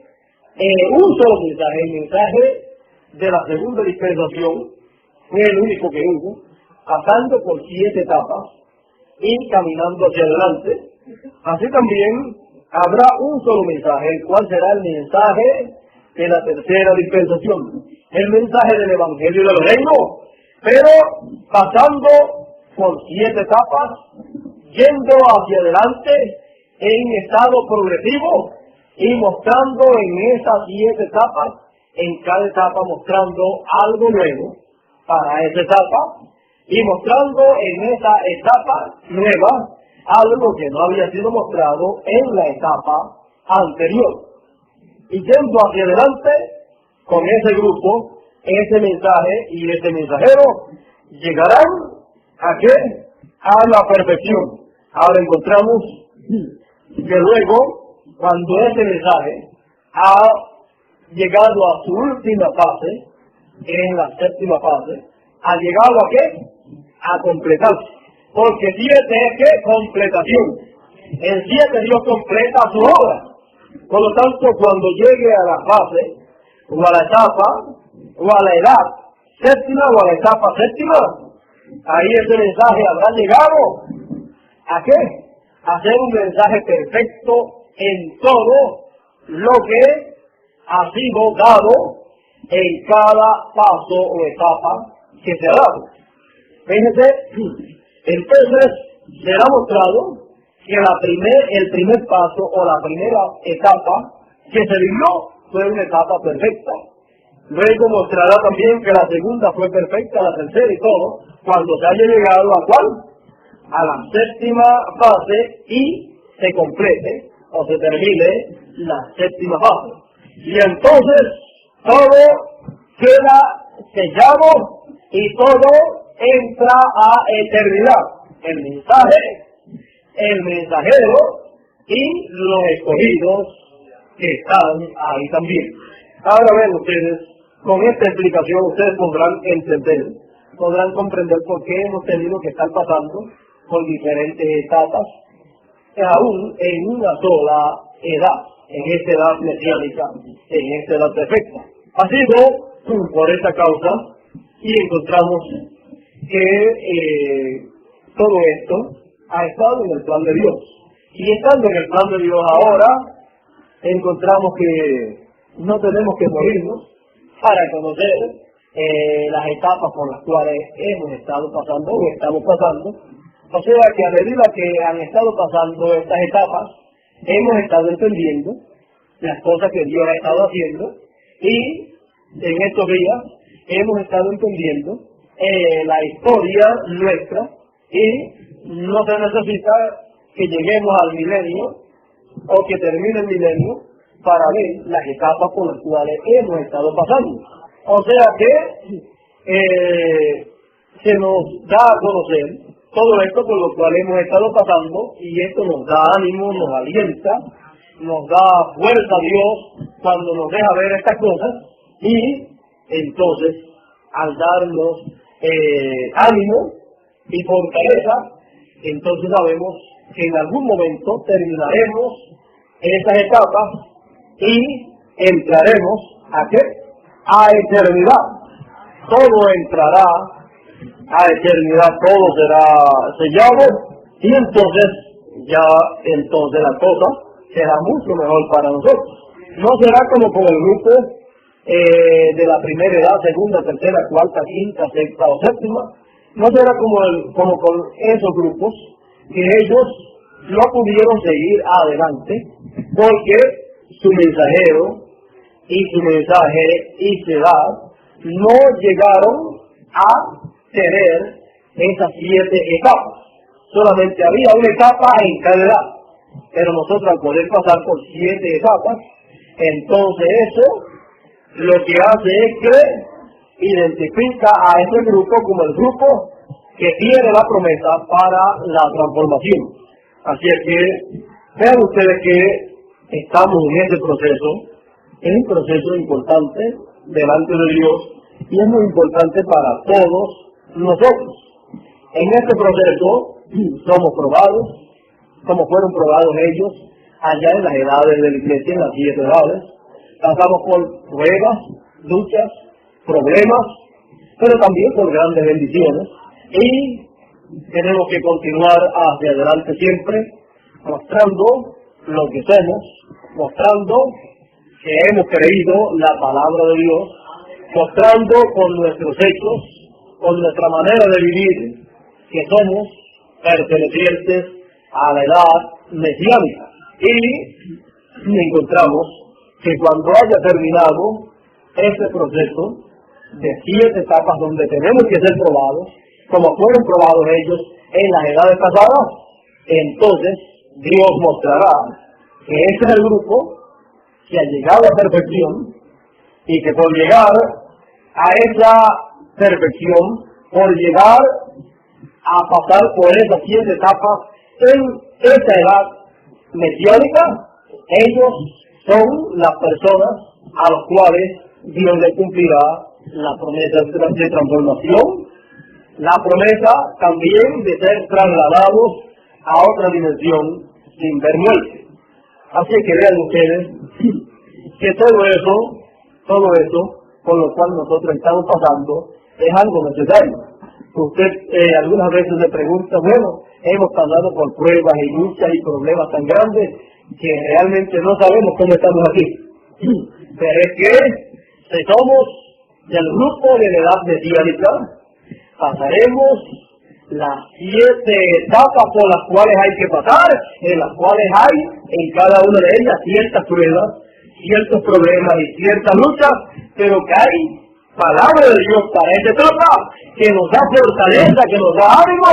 un solo mensaje, el mensaje de la segunda dispensación, fue el único que hubo, pasando por 7 etapas y caminando hacia adelante. Así también habrá un solo mensaje, el cual será el mensaje de la tercera dispensación, el mensaje del Evangelio del Reino, pero pasando por 7 etapas, yendo hacia adelante en estado progresivo y mostrando en esas 7 etapas, en cada etapa mostrando algo nuevo para esa etapa y mostrando en esa etapa nueva algo que no había sido mostrado en la etapa anterior. Y yendo hacia adelante con ese grupo, ese mensaje y ese mensajero llegarán ¿a qué? A la perfección. Ahora encontramos que luego, cuando ese mensaje ha llegado a su última fase, en la séptima fase, ha llegado ¿a qué? A completarse. Porque 7 es ¿qué? Completación. En 7 Dios completa su obra. Por lo tanto, cuando llegue a la fase, o a la etapa, o a la edad séptima, o a la etapa séptima, ahí ese mensaje habrá llegado ¿a qué? A ser un mensaje perfecto en todo lo que ha sido dado en cada paso o etapa que se ha dado. Fíjense, entonces será mostrado que el primer paso o la primera etapa que se vivió fue una etapa perfecta. Luego mostrará también que la segunda fue perfecta, la tercera y todo, cuando se haya llegado ¿a cuál? A la séptima fase y se complete o se termine la séptima fase. Y entonces todo queda sellado y todo entra a eternidad. El mensaje, el mensajero y los escogidos que están ahí también. Ahora ven ustedes, con esta explicación ustedes podrán entender, podrán comprender por qué hemos tenido que estar pasando por diferentes etapas, aún en una sola edad, en esta edad mesiánica, en esta edad perfecta. Ha sido por esta causa y encontramos que todo esto ha estado en el plan de Dios. Y estando en el plan de Dios ahora, encontramos que no tenemos que morirnos para conocer las etapas por las cuales hemos estado pasando o estamos pasando. O sea que a medida que han estado pasando estas etapas, hemos estado entendiendo las cosas que Dios ha estado haciendo y en estos días hemos estado entendiendo la historia nuestra y no se necesita que lleguemos al milenio o que termine el milenio para ver las etapas por las cuales hemos estado pasando. O sea que se nos da a conocer todo esto por lo cual hemos estado pasando y esto nos da ánimo, nos alienta, nos da fuerza a Dios cuando nos deja ver estas cosas y entonces al darnos ánimo y fortaleza, entonces sabemos que en algún momento terminaremos esas etapas y entraremos ¿a qué? A eternidad. Todo entrará a eternidad, todo será sellado y entonces la cosa será mucho mejor para nosotros. No será como con el grupo de la primera edad, segunda, tercera, cuarta, quinta, sexta o séptima. No será como con esos grupos que ellos no pudieron seguir adelante porque su mensajero y su mensaje y su edad no llegaron a tener esas 7 etapas. Solamente había una etapa en cada edad, pero nosotros al poder pasar por 7 etapas, entonces eso lo que hace es que identifica a ese grupo como el grupo que tiene la promesa para la transformación. Así es que vean ustedes que estamos en este proceso, es un proceso importante delante de Dios y es muy importante para todos nosotros. En este proceso somos probados, como fueron probados ellos allá en las edades de la iglesia, en las 7 edades. Pasamos por pruebas, luchas, problemas, pero también por grandes bendiciones. Y tenemos que continuar hacia adelante siempre, mostrando lo que somos, mostrando que hemos creído la palabra de Dios, mostrando con nuestros hechos, con nuestra manera de vivir, que somos pertenecientes a la edad mesiánica. Y encontramos que cuando haya terminado este proceso de 7 etapas donde tenemos que ser probados, como fueron probados ellos en las edades pasadas, entonces Dios mostrará que ese es el grupo que ha llegado a perfección y que por llegar a esa perfección, por llegar a pasar por esas 7 etapas en esa edad mesiánica, ellos son las personas a las cuales Dios le cumplirá la promesa de transformación, la promesa también de ser trasladados a otra dimensión sin ver muerte. Así que vean ustedes que todo eso con lo cual nosotros estamos pasando es algo necesario. Usted algunas veces le pregunta, bueno, hemos pasado por pruebas y luchas y problemas tan grandes que realmente no sabemos cómo estamos aquí. Pero es que si somos del grupo de la edad mesiánica, pasaremos las 7 etapas por las cuales hay que pasar, en las cuales hay en cada una de ellas ciertas pruebas, ciertos problemas y ciertas luchas, pero que hay palabra de Dios para esta etapa que nos da fortaleza, que nos da ánimo,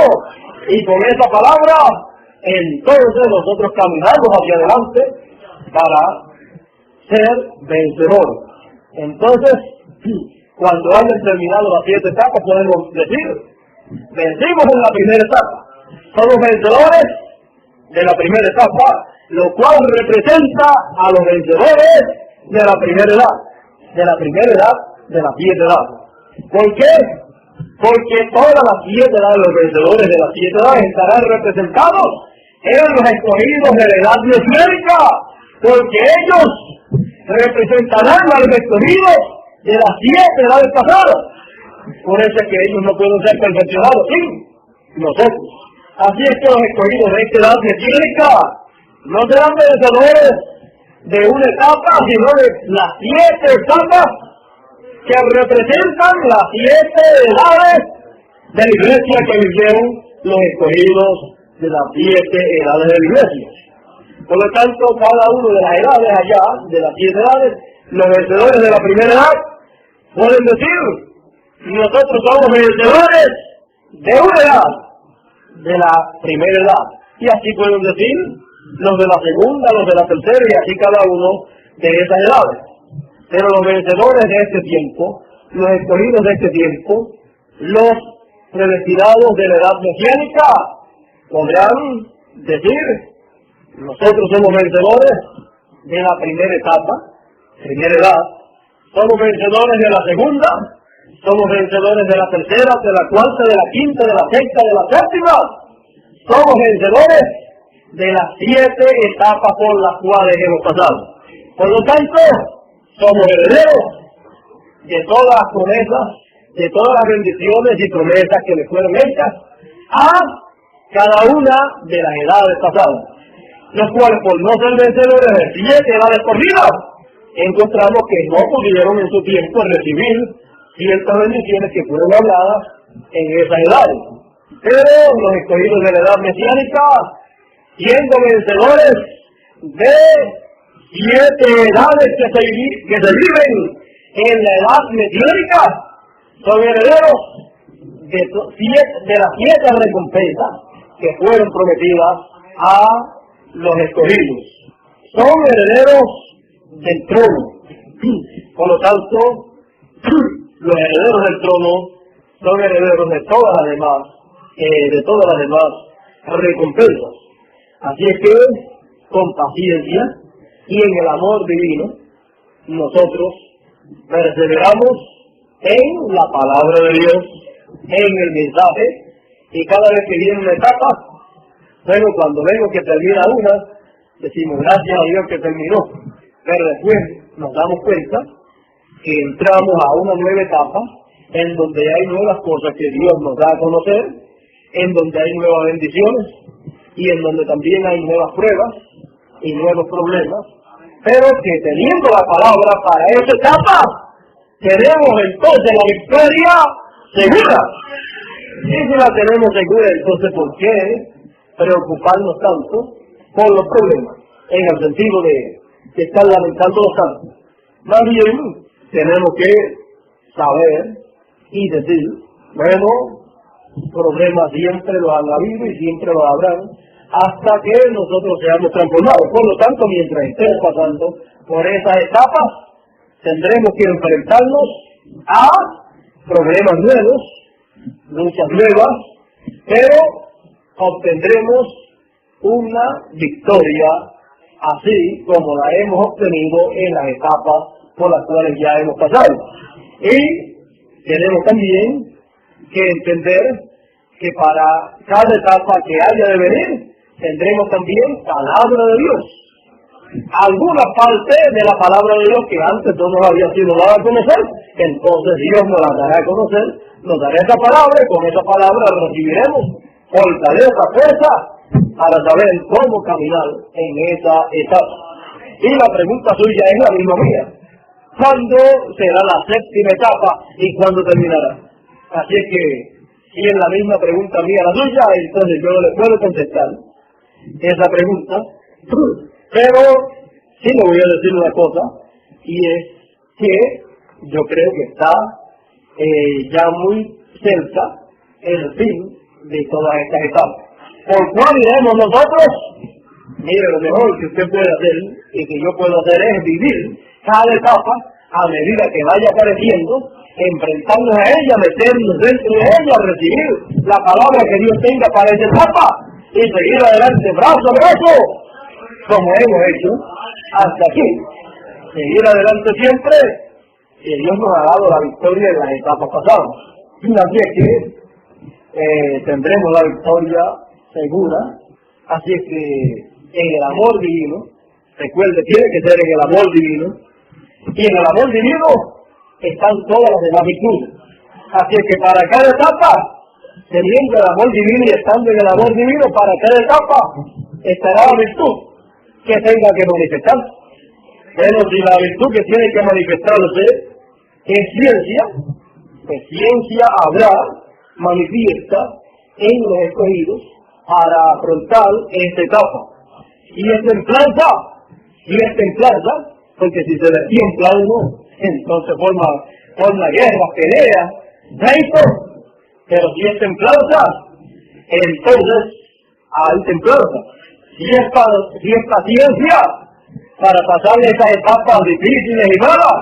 y con esa palabra entonces nosotros caminamos hacia adelante para ser vencedores. Entonces, cuando hayan terminado las 7 etapas, podemos decir, vencimos en la primera etapa. Somos vencedores de la primera etapa, lo cual representa a los vencedores de la primera edad, de las 7 edades. ¿Por qué? Porque todas las 7 edades, los vencedores de las 7 edades estarán representados en los escogidos de la edad mesiánica, porque ellos representarán a los escogidos de las 7 edades pasadas. Por eso es que ellos no pueden ser perfeccionados sin nosotros. Así es que los escogidos de esta edad mesiánica no serán vencedores de una etapa, sino de las 7 etapas que representan las 7 edades de la iglesia que vivieron los escogidos de las 7 edades de la iglesia. Por lo tanto, cada uno de las edades allá, de las 7 edades, los vencedores de la primera edad, pueden decir, nosotros somos vencedores de una edad, de la primera edad. Y así pueden decir los de la segunda, los de la tercera, y así cada uno de esas edades. Pero los vencedores de este tiempo, los escogidos de este tiempo, los predestinados de la edad mesiánica, podrán decir, nosotros somos vencedores de la primera etapa, primera edad, somos vencedores de la segunda, somos vencedores de la tercera, de la cuarta, de la quinta, de la sexta, de la séptima, somos vencedores de las 7 etapas por las cuales hemos pasado. Por lo tanto, somos herederos de todas las promesas, de todas las bendiciones y promesas que le fueron hechas a cada una de las edades pasadas, los cuales por no ser vencedores de 7 edades corridas, encontramos que no pudieron en su tiempo recibir ciertas bendiciones que fueron habladas en esas edades. Pero los escogidos de la edad mesiánica, siendo vencedores de 7 edades que se viven en la edad mesiánica, son herederos de las 7 recompensas que fueron prometidas a los escogidos. Son herederos del trono. Por lo tanto, los herederos del trono son herederos de todas las demás recompensas. Así es que, con paciencia y en el amor divino, nosotros perseveramos en la palabra de Dios, en el mensaje, y cada vez que viene una etapa, bueno, cuando vemos que termina una, decimos gracias a Dios que terminó, pero después nos damos cuenta que entramos a una nueva etapa en donde hay nuevas cosas que Dios nos da a conocer, en donde hay nuevas bendiciones y en donde también hay nuevas pruebas y nuevos problemas, pero que teniendo la palabra para esa etapa, tenemos entonces la victoria segura. Y si la tenemos segura, entonces ¿por qué preocuparnos tanto por los problemas? En el sentido de que están lamentando los santos. Más bien, tenemos que saber y decir, bueno, problemas siempre los han habido y siempre los habrán, hasta que nosotros seamos transformados. Por lo tanto, mientras estemos pasando por esas etapas, tendremos que enfrentarnos a problemas nuevos, luchas nuevas, pero obtendremos una victoria así como la hemos obtenido en las etapas por las cuales ya hemos pasado. Y tenemos también que entender que para cada etapa que haya de venir, tendremos también palabra de Dios. Alguna parte de la palabra de Dios que antes no nos había sido dada a conocer, entonces Dios nos la dará a conocer, nos dará esa palabra y con esa palabra recibiremos fortaleza, fuerza para saber cómo caminar en esa etapa. Y la pregunta suya es la misma mía. ¿Cuándo será la 7ª etapa y cuándo terminará? Así es que, si es la misma pregunta mía la suya, entonces yo no le puedo contestar esa pregunta. Pero sí le voy a decir una cosa, y es que yo creo que está ya muy cerca el fin de todas estas etapas. ¿Por cuál iremos nosotros? Mire, lo mejor que usted puede hacer y que yo puedo hacer es vivir cada etapa a medida que vaya apareciendo, enfrentarnos a ella, meternos dentro de ella, recibir la palabra que Dios tenga para esa etapa y seguir adelante brazo a brazo, como hemos hecho hasta aquí. Seguir adelante siempre, que Dios nos ha dado la victoria en las etapas pasadas. Así es que tendremos la victoria segura. Así es que en el amor divino, recuerde, tiene que ser en el amor divino, y en el amor divino están todas las demás virtudes. Así es que para cada etapa, teniendo el amor divino y estando en el amor divino, para cada etapa estará la virtud que tenga que manifestar. Bueno, si la virtud que tiene que manifestarse es ciencia, pues ciencia habrá manifiesta en los escogidos para afrontar esta etapa. Y es templanza, porque si se destiempla uno, entonces forma guerra, pelea, pleito. Pero si es templanza, entonces hay templanza. Si es paciencia para pasar esas etapas difíciles y malas,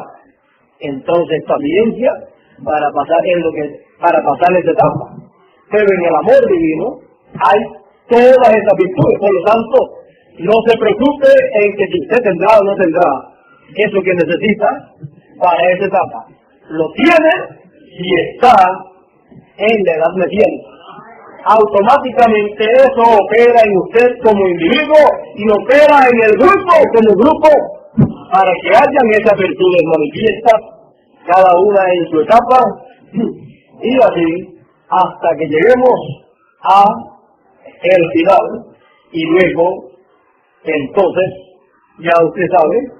entonces paciencia para pasar esa etapa. Pero en el amor divino hay todas esas virtudes. Por lo tanto, no se preocupe en que si usted tendrá o no tendrá eso que necesita para esa etapa. Lo tiene si está en la edad mesiánica. Automáticamente eso opera en usted como individuo y opera en el grupo como grupo para que hayan esas virtudes manifiestas, cada una en su etapa, y así hasta que lleguemos a el final, y luego entonces ya usted sabe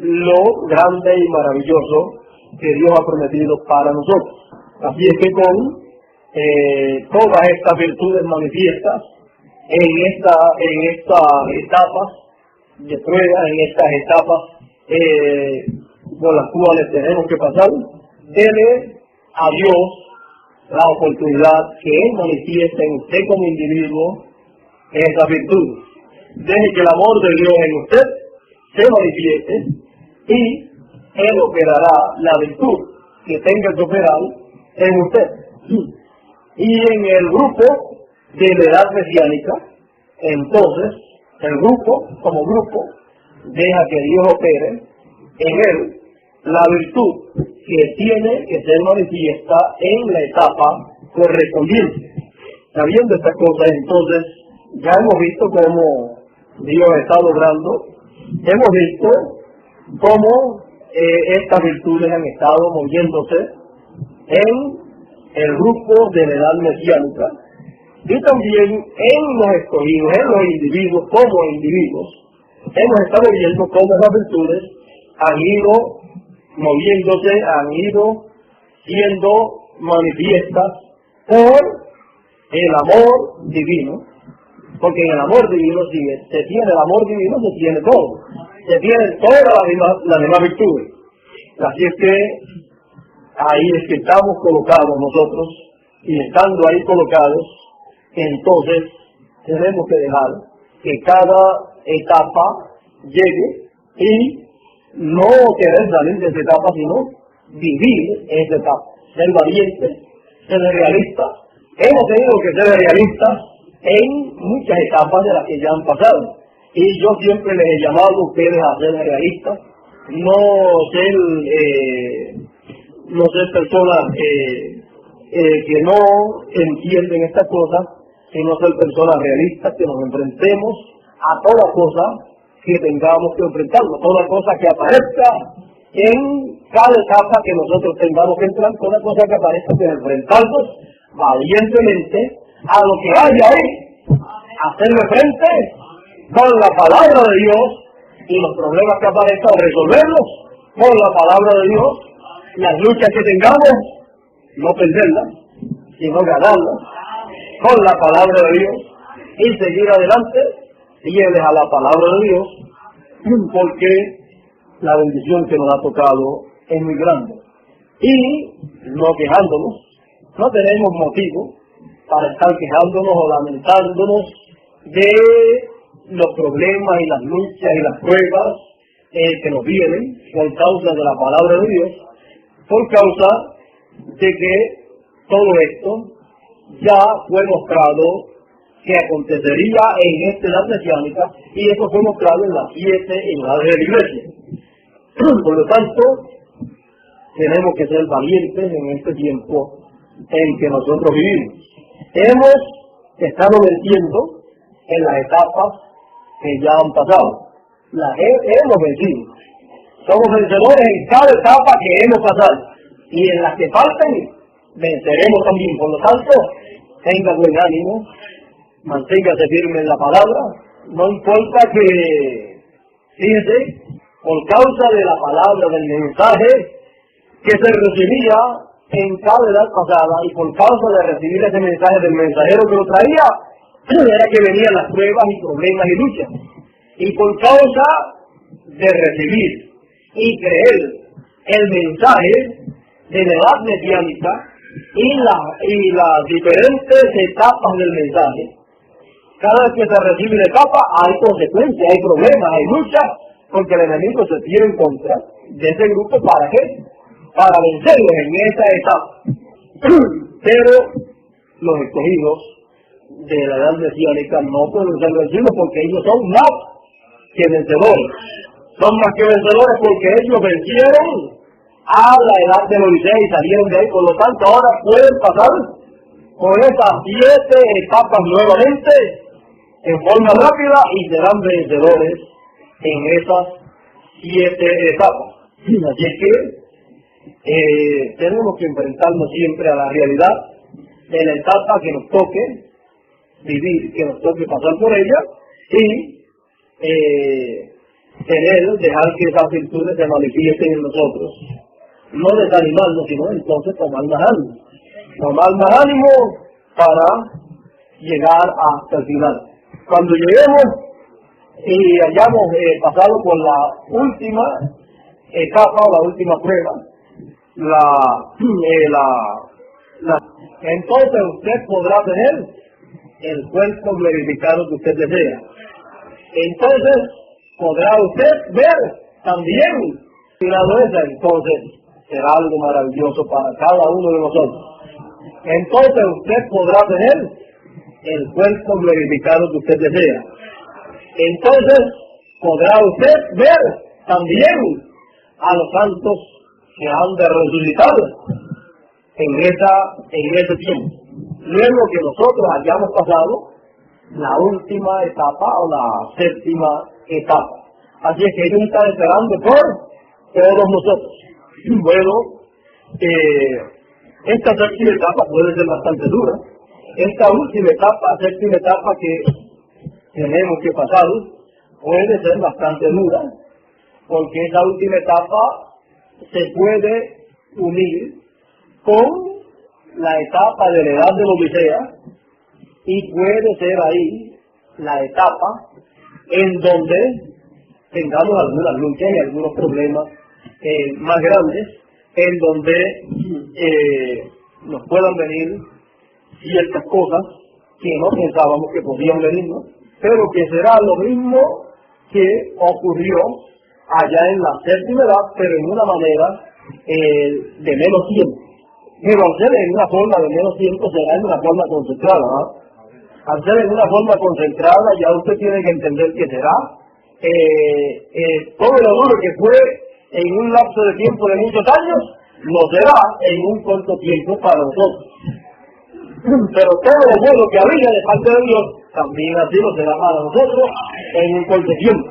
lo grande y maravilloso que Dios ha prometido para nosotros. Así es que con todas estas virtudes manifiestas en estas etapas de prueba, en estas etapas por las cuales tenemos que pasar. Dele a Dios la oportunidad que Él manifieste en usted como individuo esas virtudes. Deje que el amor de Dios en usted se manifieste y Él operará la virtud que tenga que operar en usted. Y en el grupo de la edad mesiánica, entonces, el grupo, como grupo, deja que Dios opere en él la virtud que tiene que ser manifiesta en la etapa correspondiente. Sabiendo estas cosas, entonces, ya hemos visto cómo Dios está logrando, hemos visto cómo estas virtudes han estado moviéndose en el grupo de la edad mesiánica y también en los escogidos, en los individuos, como individuos, hemos estado viendo cómo las virtudes han ido moviéndose, han ido siendo manifiestas por el amor divino, porque en el amor divino, si se tiene el amor divino, se tiene todo, se tienen todas las demás virtudes. Así es que ahí es que estamos colocados nosotros, y estando ahí colocados, entonces tenemos que dejar que cada etapa llegue y no querer salir de esa etapa, sino vivir esa etapa, ser valiente, ser realista. Hemos tenido que ser realistas en muchas etapas de las que ya han pasado, y yo siempre les he llamado a ustedes a ser realistas, no ser personas que no entienden estas cosas, sino ser personas realistas, que nos enfrentemos a toda cosa que tengamos que enfrentarnos, toda cosa que aparezca en cada etapa que nosotros tengamos que entrar, toda cosa que aparezca, que enfrentarnos valientemente a lo que haya ahí, hacerle frente con la palabra de Dios, y los problemas que aparezcan resolverlos con la palabra de Dios, las luchas que tengamos no perderlas, sino ganarlas con la palabra de Dios y seguir adelante fieles a la palabra de Dios, porque la bendición que nos ha tocado es muy grande. Y no quejándonos, no tenemos motivo para estar quejándonos o lamentándonos de los problemas y las luchas y las pruebas que nos vienen por causa de la palabra de Dios, por causa de que todo esto ya fue mostrado que acontecería en esta edad mesiánica, y eso fue mostrado en las 7 edades de la iglesia. Por lo tanto, tenemos que ser valientes en este tiempo en que nosotros vivimos. Hemos estado venciendo en las etapas que ya han pasado. Las hemos vencido. Somos vencedores en cada etapa que hemos pasado, y en las que falten venceremos también. Por lo tanto, tenga buen ánimo, manténgase firme en la palabra, no importa que, fíjese, por causa de la palabra, del mensaje que se recibía en cada edad pasada, y por causa de recibir ese mensaje del mensajero que lo traía, era que venían las pruebas y problemas y luchas. Y por causa de recibir y creer el mensaje de la edad mesiánica y las diferentes etapas del mensaje, cada vez que se recibe una etapa hay consecuencias, hay problemas, hay luchas, porque el enemigo se tira en contra de ese grupo. ¿Para qué? Para vencerlos en esa etapa. Pero los escogidos de la edad mesiánica no pueden ser vencidos, porque ellos son más que vencedores. Son más que vencedores porque ellos vencieron a la edad de Moisés y salieron de ahí. Por lo tanto, ahora pueden pasar por esas 7 etapas nuevamente en forma rápida, y serán vencedores en esas 7 etapas. Así es que tenemos que enfrentarnos siempre a la realidad de la etapa que nos toque vivir, que nos toque pasar por ella, y dejar que esas virtudes se manifiesten en nosotros. No desanimarnos, sino entonces tomar las armas tomar más ánimo para llegar hasta el final. Cuando lleguemos y hayamos pasado por la última etapa o la última prueba, entonces usted podrá tener el cuerpo glorificado que usted desea. Entonces podrá usted ver también, entonces será algo maravilloso para cada uno de nosotros. Entonces usted podrá tener el cuerpo glorificado que usted desea. Entonces podrá usted ver también a los santos que han de resucitar en ese tiempo. Luego que nosotros hayamos pasado la última etapa o la séptima etapa. Así es que ellos están esperando por todos nosotros. Bueno, esta séptima etapa puede ser bastante dura. Esta última etapa, séptima etapa que tenemos que pasar, puede ser bastante dura, porque esa última etapa se puede unir con la etapa de la edad de la Odisea, y puede ser ahí la etapa en donde tengamos algunas luchas y algunos problemas más grandes, en donde nos puedan venir ciertas cosas que no pensábamos que podían venirnos, pero que será lo mismo que ocurrió allá en la séptima edad, pero en una manera de menos tiempo. Pero al ser en una forma de menos tiempo, será en una forma concentrada, ¿no? Al ser en una forma concentrada, ya usted tiene que entender que será todo lo duro que fue en un lapso de tiempo de muchos años, lo será en un corto tiempo para nosotros. Pero todo lo bueno que había de parte de Dios, también así lo será para nosotros en un corto tiempo.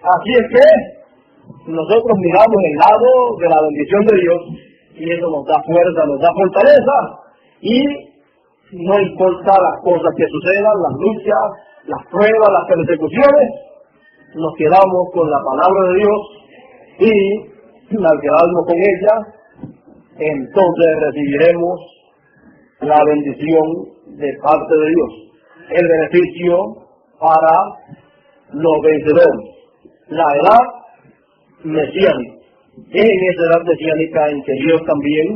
Así es que nosotros miramos el lado de la bendición de Dios, y eso nos da fuerza, nos da fortaleza, y no importa las cosas que sucedan, las luchas, las pruebas, las persecuciones, nos quedamos con la palabra de Dios, y al quedarnos con ella, entonces recibiremos la bendición de parte de Dios, el beneficio para los vencedores. La edad mesiánica, es en esa edad mesiánica en que Dios también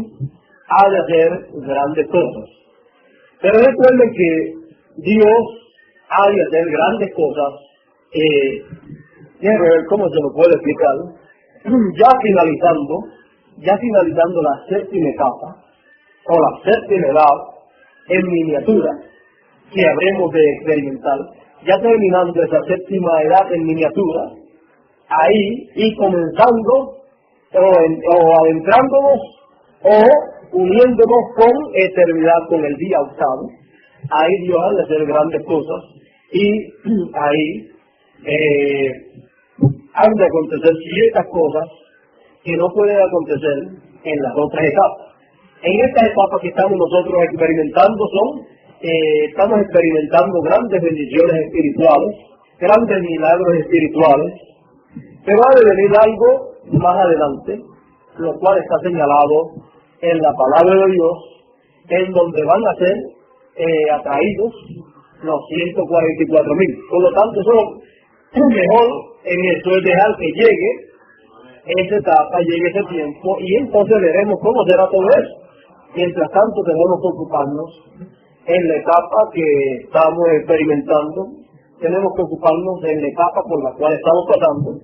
ha de hacer grandes cosas. Pero recuerden que Dios ha de hacer grandes cosas, déjenme ver cómo se lo puedo explicar, ya finalizando la séptima etapa, o la séptima edad en miniatura, que habremos de experimentar, ya terminando esa séptima edad en miniatura, ahí y comenzando o adentrándonos o uniéndonos con eternidad, con el día octavo, ahí Dios ha de hacer grandes cosas, y ahí han de acontecer ciertas cosas que no pueden acontecer en las otras etapas. En estas etapas que estamos nosotros experimentando estamos experimentando grandes bendiciones espirituales, grandes milagros espirituales, pero ha de venir algo más adelante, lo cual está señalado en la palabra de Dios, en donde van a ser atraídos los 144,000. Por lo tanto, eso mejor en esto es dejar que llegue esa etapa, llegue ese tiempo, y entonces veremos cómo será todo eso. Mientras tanto, tenemos que ocuparnos en la etapa que estamos experimentando, tenemos que ocuparnos en la etapa por la cual estamos pasando,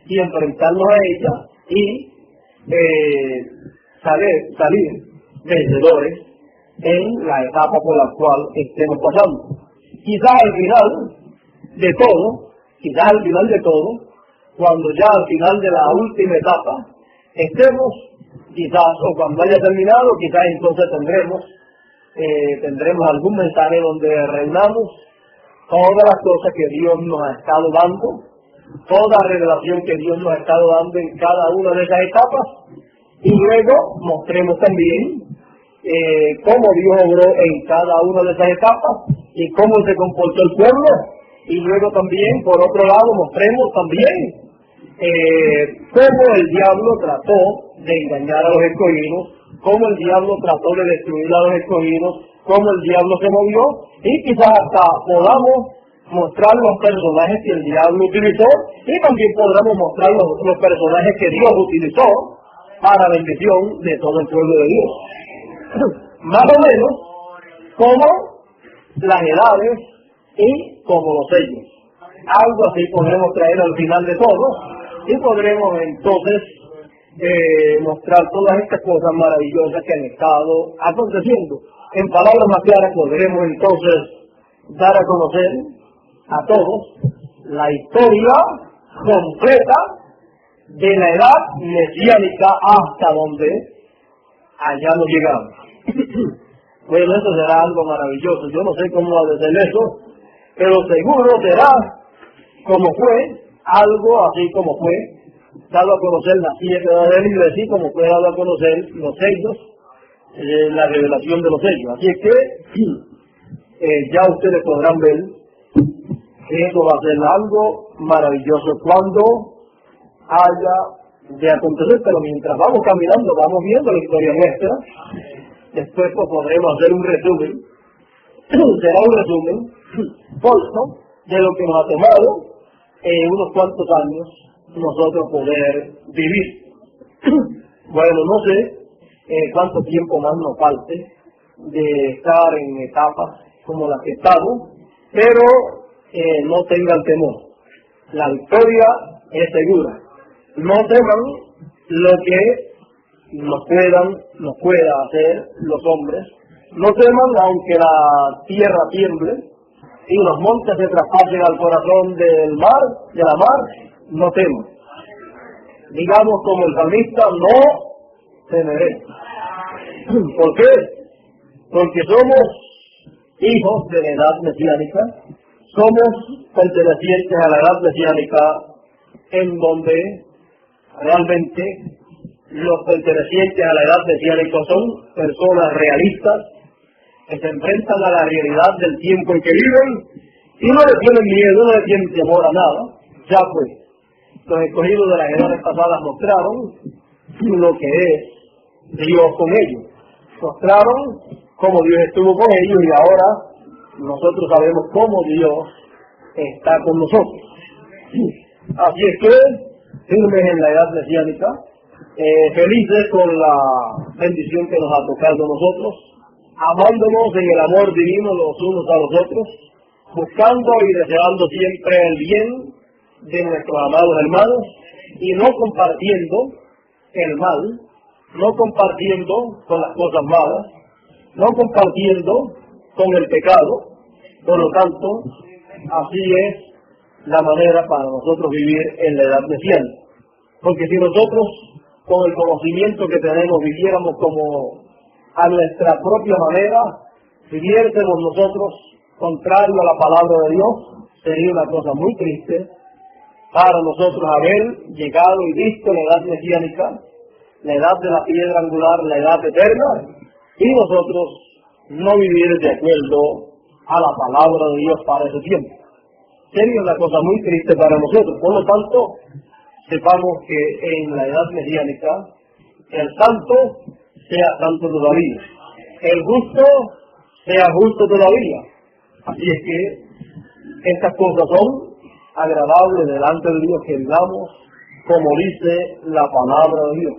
y enfrentarnos a ella, y salir vencedores en la etapa por la cual estemos pasando. Quizás al final de todo, cuando ya al final de la última etapa estemos, quizás, o cuando haya terminado, quizás entonces tendremos algún mensaje donde reunamos todas las cosas que Dios nos ha estado dando, toda revelación que Dios nos ha estado dando en cada una de esas etapas, y luego mostremos también cómo Dios obró en cada una de esas etapas y cómo se comportó el pueblo, y luego también, por otro lado, mostremos también cómo el diablo trató de engañar a los escogidos cómo el diablo trató de destruir a los escogidos, cómo el diablo se movió, y quizás hasta podamos mostrar los personajes que el diablo utilizó, y también podremos mostrar los personajes que Dios utilizó para bendición de todo el pueblo de Dios. Más o menos como las edades y como los sellos. Algo así podremos traer al final de todo, y podremos entonces mostrar todas estas cosas maravillosas que han estado aconteciendo. En palabras más claras podremos entonces dar a conocer a todos la historia completa de la edad mesiánica hasta donde allá nos llegamos. Bueno, eso será algo maravilloso. Yo no sé cómo va a ser eso, pero seguro será como fue, algo así como fue dado a conocer las 7 edades de la iglesia, y como fue dado a conocer los sellos, la revelación de los sellos. Así es que ya ustedes podrán ver que eso va a ser algo maravilloso cuando haya de acontecer, pero mientras vamos caminando, vamos viendo la historia nuestra. Después pues, podremos hacer un resumen, será un resumen corto de lo que nos ha tomado unos cuantos años nosotros poder vivir. Bueno, no sé cuánto tiempo más nos falte de estar en etapas como las que estamos, pero no tengan temor, la victoria es segura. No teman lo que nos pueda hacer los hombres, no teman aunque la tierra tiemble y los montes se traspasen al corazón de la mar, no teman. Digamos como el salmista, no temeré. ¿Por qué? Porque somos hijos de la edad mesiánica, somos pertenecientes a la edad mesiánica, en donde realmente los pertenecientes a la edad mesiánica son personas realistas que se enfrentan a la realidad del tiempo en que viven y no le tienen miedo, no le tienen temor a nada. Ya pues, los escogidos de las edades pasadas mostraron lo que es Dios con ellos, mostraron cómo Dios estuvo con ellos, y ahora nosotros sabemos cómo Dios está con nosotros. Así es que, firmes en la edad mesiánica, felices con la bendición que nos ha tocado a nosotros, amándonos en el amor divino los unos a los otros, buscando y deseando siempre el bien de nuestros amados hermanos, y no compartiendo el mal, no compartiendo con las cosas malas, no compartiendo con el pecado. Por lo tanto, así es la manera para nosotros vivir en la edad mesiánica. Porque si nosotros, con el conocimiento que tenemos, viviéramos como a nuestra propia manera, viviésemos nosotros contrario a la palabra de Dios, sería una cosa muy triste para nosotros haber llegado y visto la edad mesiánica, la edad de la piedra angular, la edad eterna, y nosotros no vivir de acuerdo a la palabra de Dios para ese tiempo. Sería una cosa muy triste para nosotros. Por lo tanto, sepamos que en la edad mesiánica el santo sea santo todavía, el justo sea justo todavía. Así es que estas cosas son agradables delante de Dios, que vivamos como dice la palabra de Dios.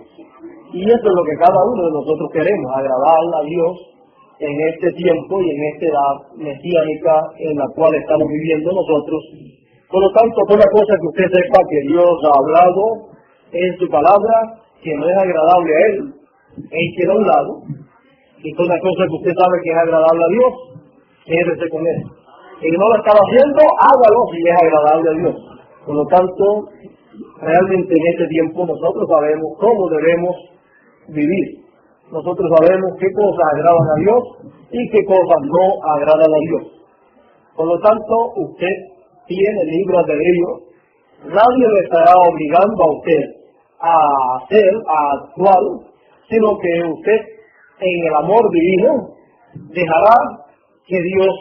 Y eso es lo que cada uno de nosotros queremos, agradar a Dios en este tiempo y en esta edad mesiánica en la cual estamos viviendo nosotros. Por lo tanto, toda cosa que usted sepa que Dios ha hablado en su palabra, que no es agradable a Él, échelo a un lado. Y toda cosa que usted sabe que es agradable a Dios, quédese con Él. Y no lo está haciendo, hágalo si es agradable a Dios. Por lo tanto, realmente en este tiempo nosotros sabemos cómo debemos vivir. Nosotros sabemos qué cosas agradan a Dios y qué cosas no agradan a Dios. Por lo tanto, usted tiene libre albedrío. Nadie le estará obligando a usted a hacer, a actuar, sino que usted, en el amor divino, dejará que Dios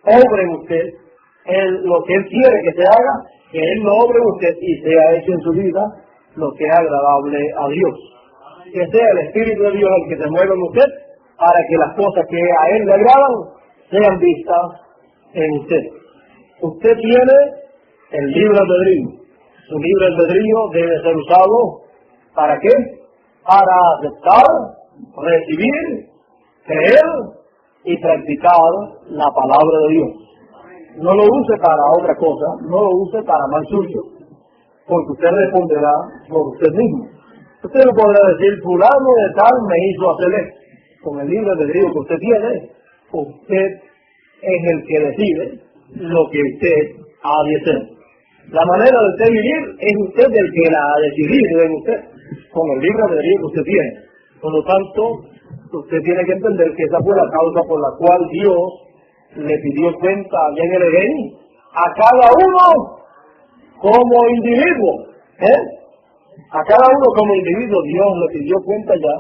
obre en usted lo que Él quiere que se haga, que Él lo obre en usted y sea hecho en su vida lo que es agradable a Dios. que sea el Espíritu de Dios el que se mueva en usted para que las cosas que a Él le agradan sean vistas en usted. Usted tiene el libre albedrío. Su libre albedrío debe ser usado ¿para qué? Para aceptar, recibir, creer y practicar la palabra de Dios. No lo use para otra cosa, no lo use para mal suyo, porque usted responderá por usted mismo. Usted no podrá decir, fulano de tal me hizo hacer esto. Con el libre albedrío que usted tiene, usted es el que decide lo que usted ha de hacer. La manera de usted vivir es usted el que la ha decidido en usted, con el libre albedrío que usted tiene. Por lo tanto, usted tiene que entender que esa fue la causa por la cual Dios le pidió cuenta allá en el Edén a cada uno como individuo. A cada uno como individuo Dios le pidió cuenta ya,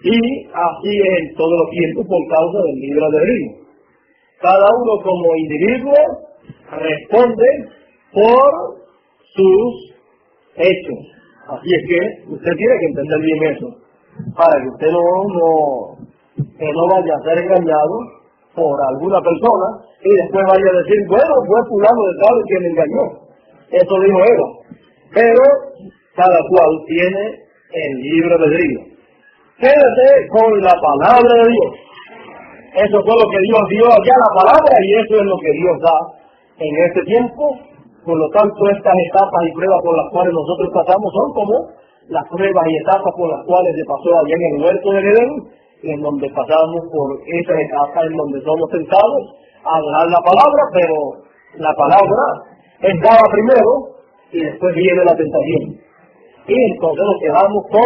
y así es en todos los tiempos por causa del libre albedrío. Cada uno como individuo responde por sus hechos. Así es que usted tiene que entender bien eso, para que usted no vaya a ser engañado por alguna persona y después vaya a decir, bueno, fue fulano de tal quien me engañó. Eso dijo Eva. Pero cada cual tiene el libre albedrío. Quédate con la palabra de Dios. Eso fue lo que Dios dio allá, la palabra, y eso es lo que Dios da en este tiempo. Por lo tanto, estas etapas y pruebas por las cuales nosotros pasamos son como las pruebas y etapas por las cuales se pasó allá en el huerto del Edén, en donde pasamos por esas etapas en donde somos tentados a dar la palabra, pero la palabra es dada primero y después viene la tentación. Y entonces nos quedamos con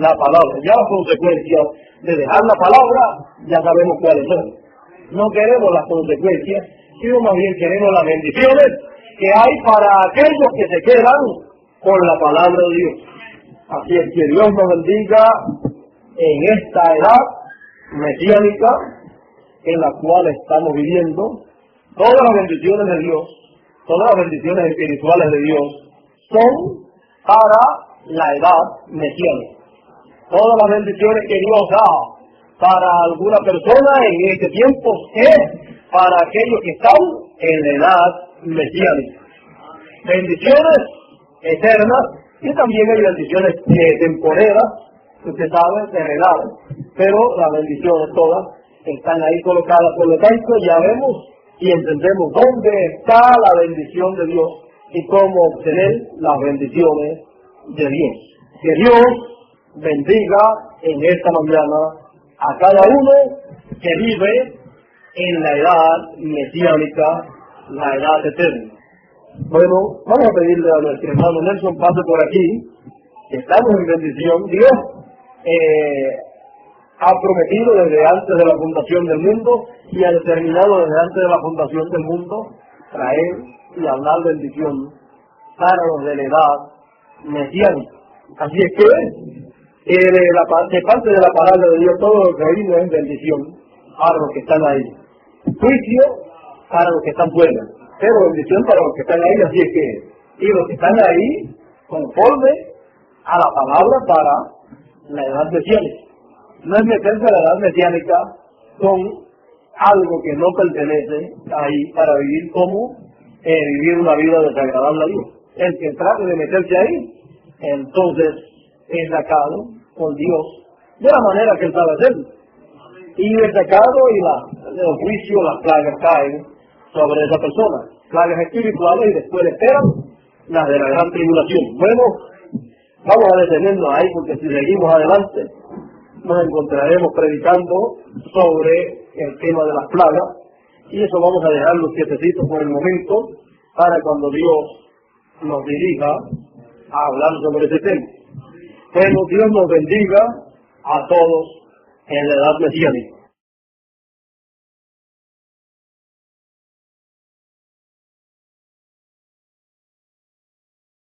la palabra. Ya las consecuencias de dejar la palabra ya sabemos cuáles son. No queremos las consecuencias, sino más bien queremos las bendiciones que hay para aquellos que se quedan con la palabra de Dios. Así es que Dios nos bendiga en esta edad mesiánica en la cual estamos viviendo. Todas las bendiciones de Dios, todas las bendiciones espirituales de Dios son para la edad mesiánica. Todas las bendiciones que Dios da para alguna persona en este tiempo es para aquellos que están en la edad mesiánica. Bendiciones eternas, y también hay bendiciones temporeras, que usted sabe, terrenales, pero las bendiciones todas están ahí colocadas. Por lo tanto, ya vemos y entendemos dónde está la bendición de Dios y cómo obtener las bendiciones de Dios. Que Dios bendiga en esta mañana a cada uno que vive en la edad mesiánica, la edad eterna. Bueno, vamos a pedirle a nuestro hermano Nelson pase por aquí, que estamos en bendición. Dios ha prometido desde antes de la fundación del mundo y ha determinado desde antes de la fundación del mundo traer y hablar bendición para los de la edad mesiánica. Así es que de parte de la palabra de Dios todo lo que vino es bendición para los que están ahí, juicio para los que están fuera, pero bendición para los que están ahí. Así es que, y los que están ahí conforme a la palabra para la edad mesiánica. No es meterse a la edad mesiánica con algo que no pertenece ahí para vivir como vivir una vida desagradable a Dios. El que trate de meterse ahí, entonces es sacado por Dios de la manera que él sabe hacerlo. Y el sacado y el juicio, las plagas caen sobre esa persona. Plagas espirituales y después le esperan las de la gran tribulación. Bueno, vamos a detenernos ahí porque si seguimos adelante nos encontraremos predicando sobre el tema de las plagas, y eso vamos a dejarlo quietecitos por el momento para cuando Dios nos dirija a hablar sobre ese tema. Bueno, Dios nos bendiga a todos en la edad mesiánica.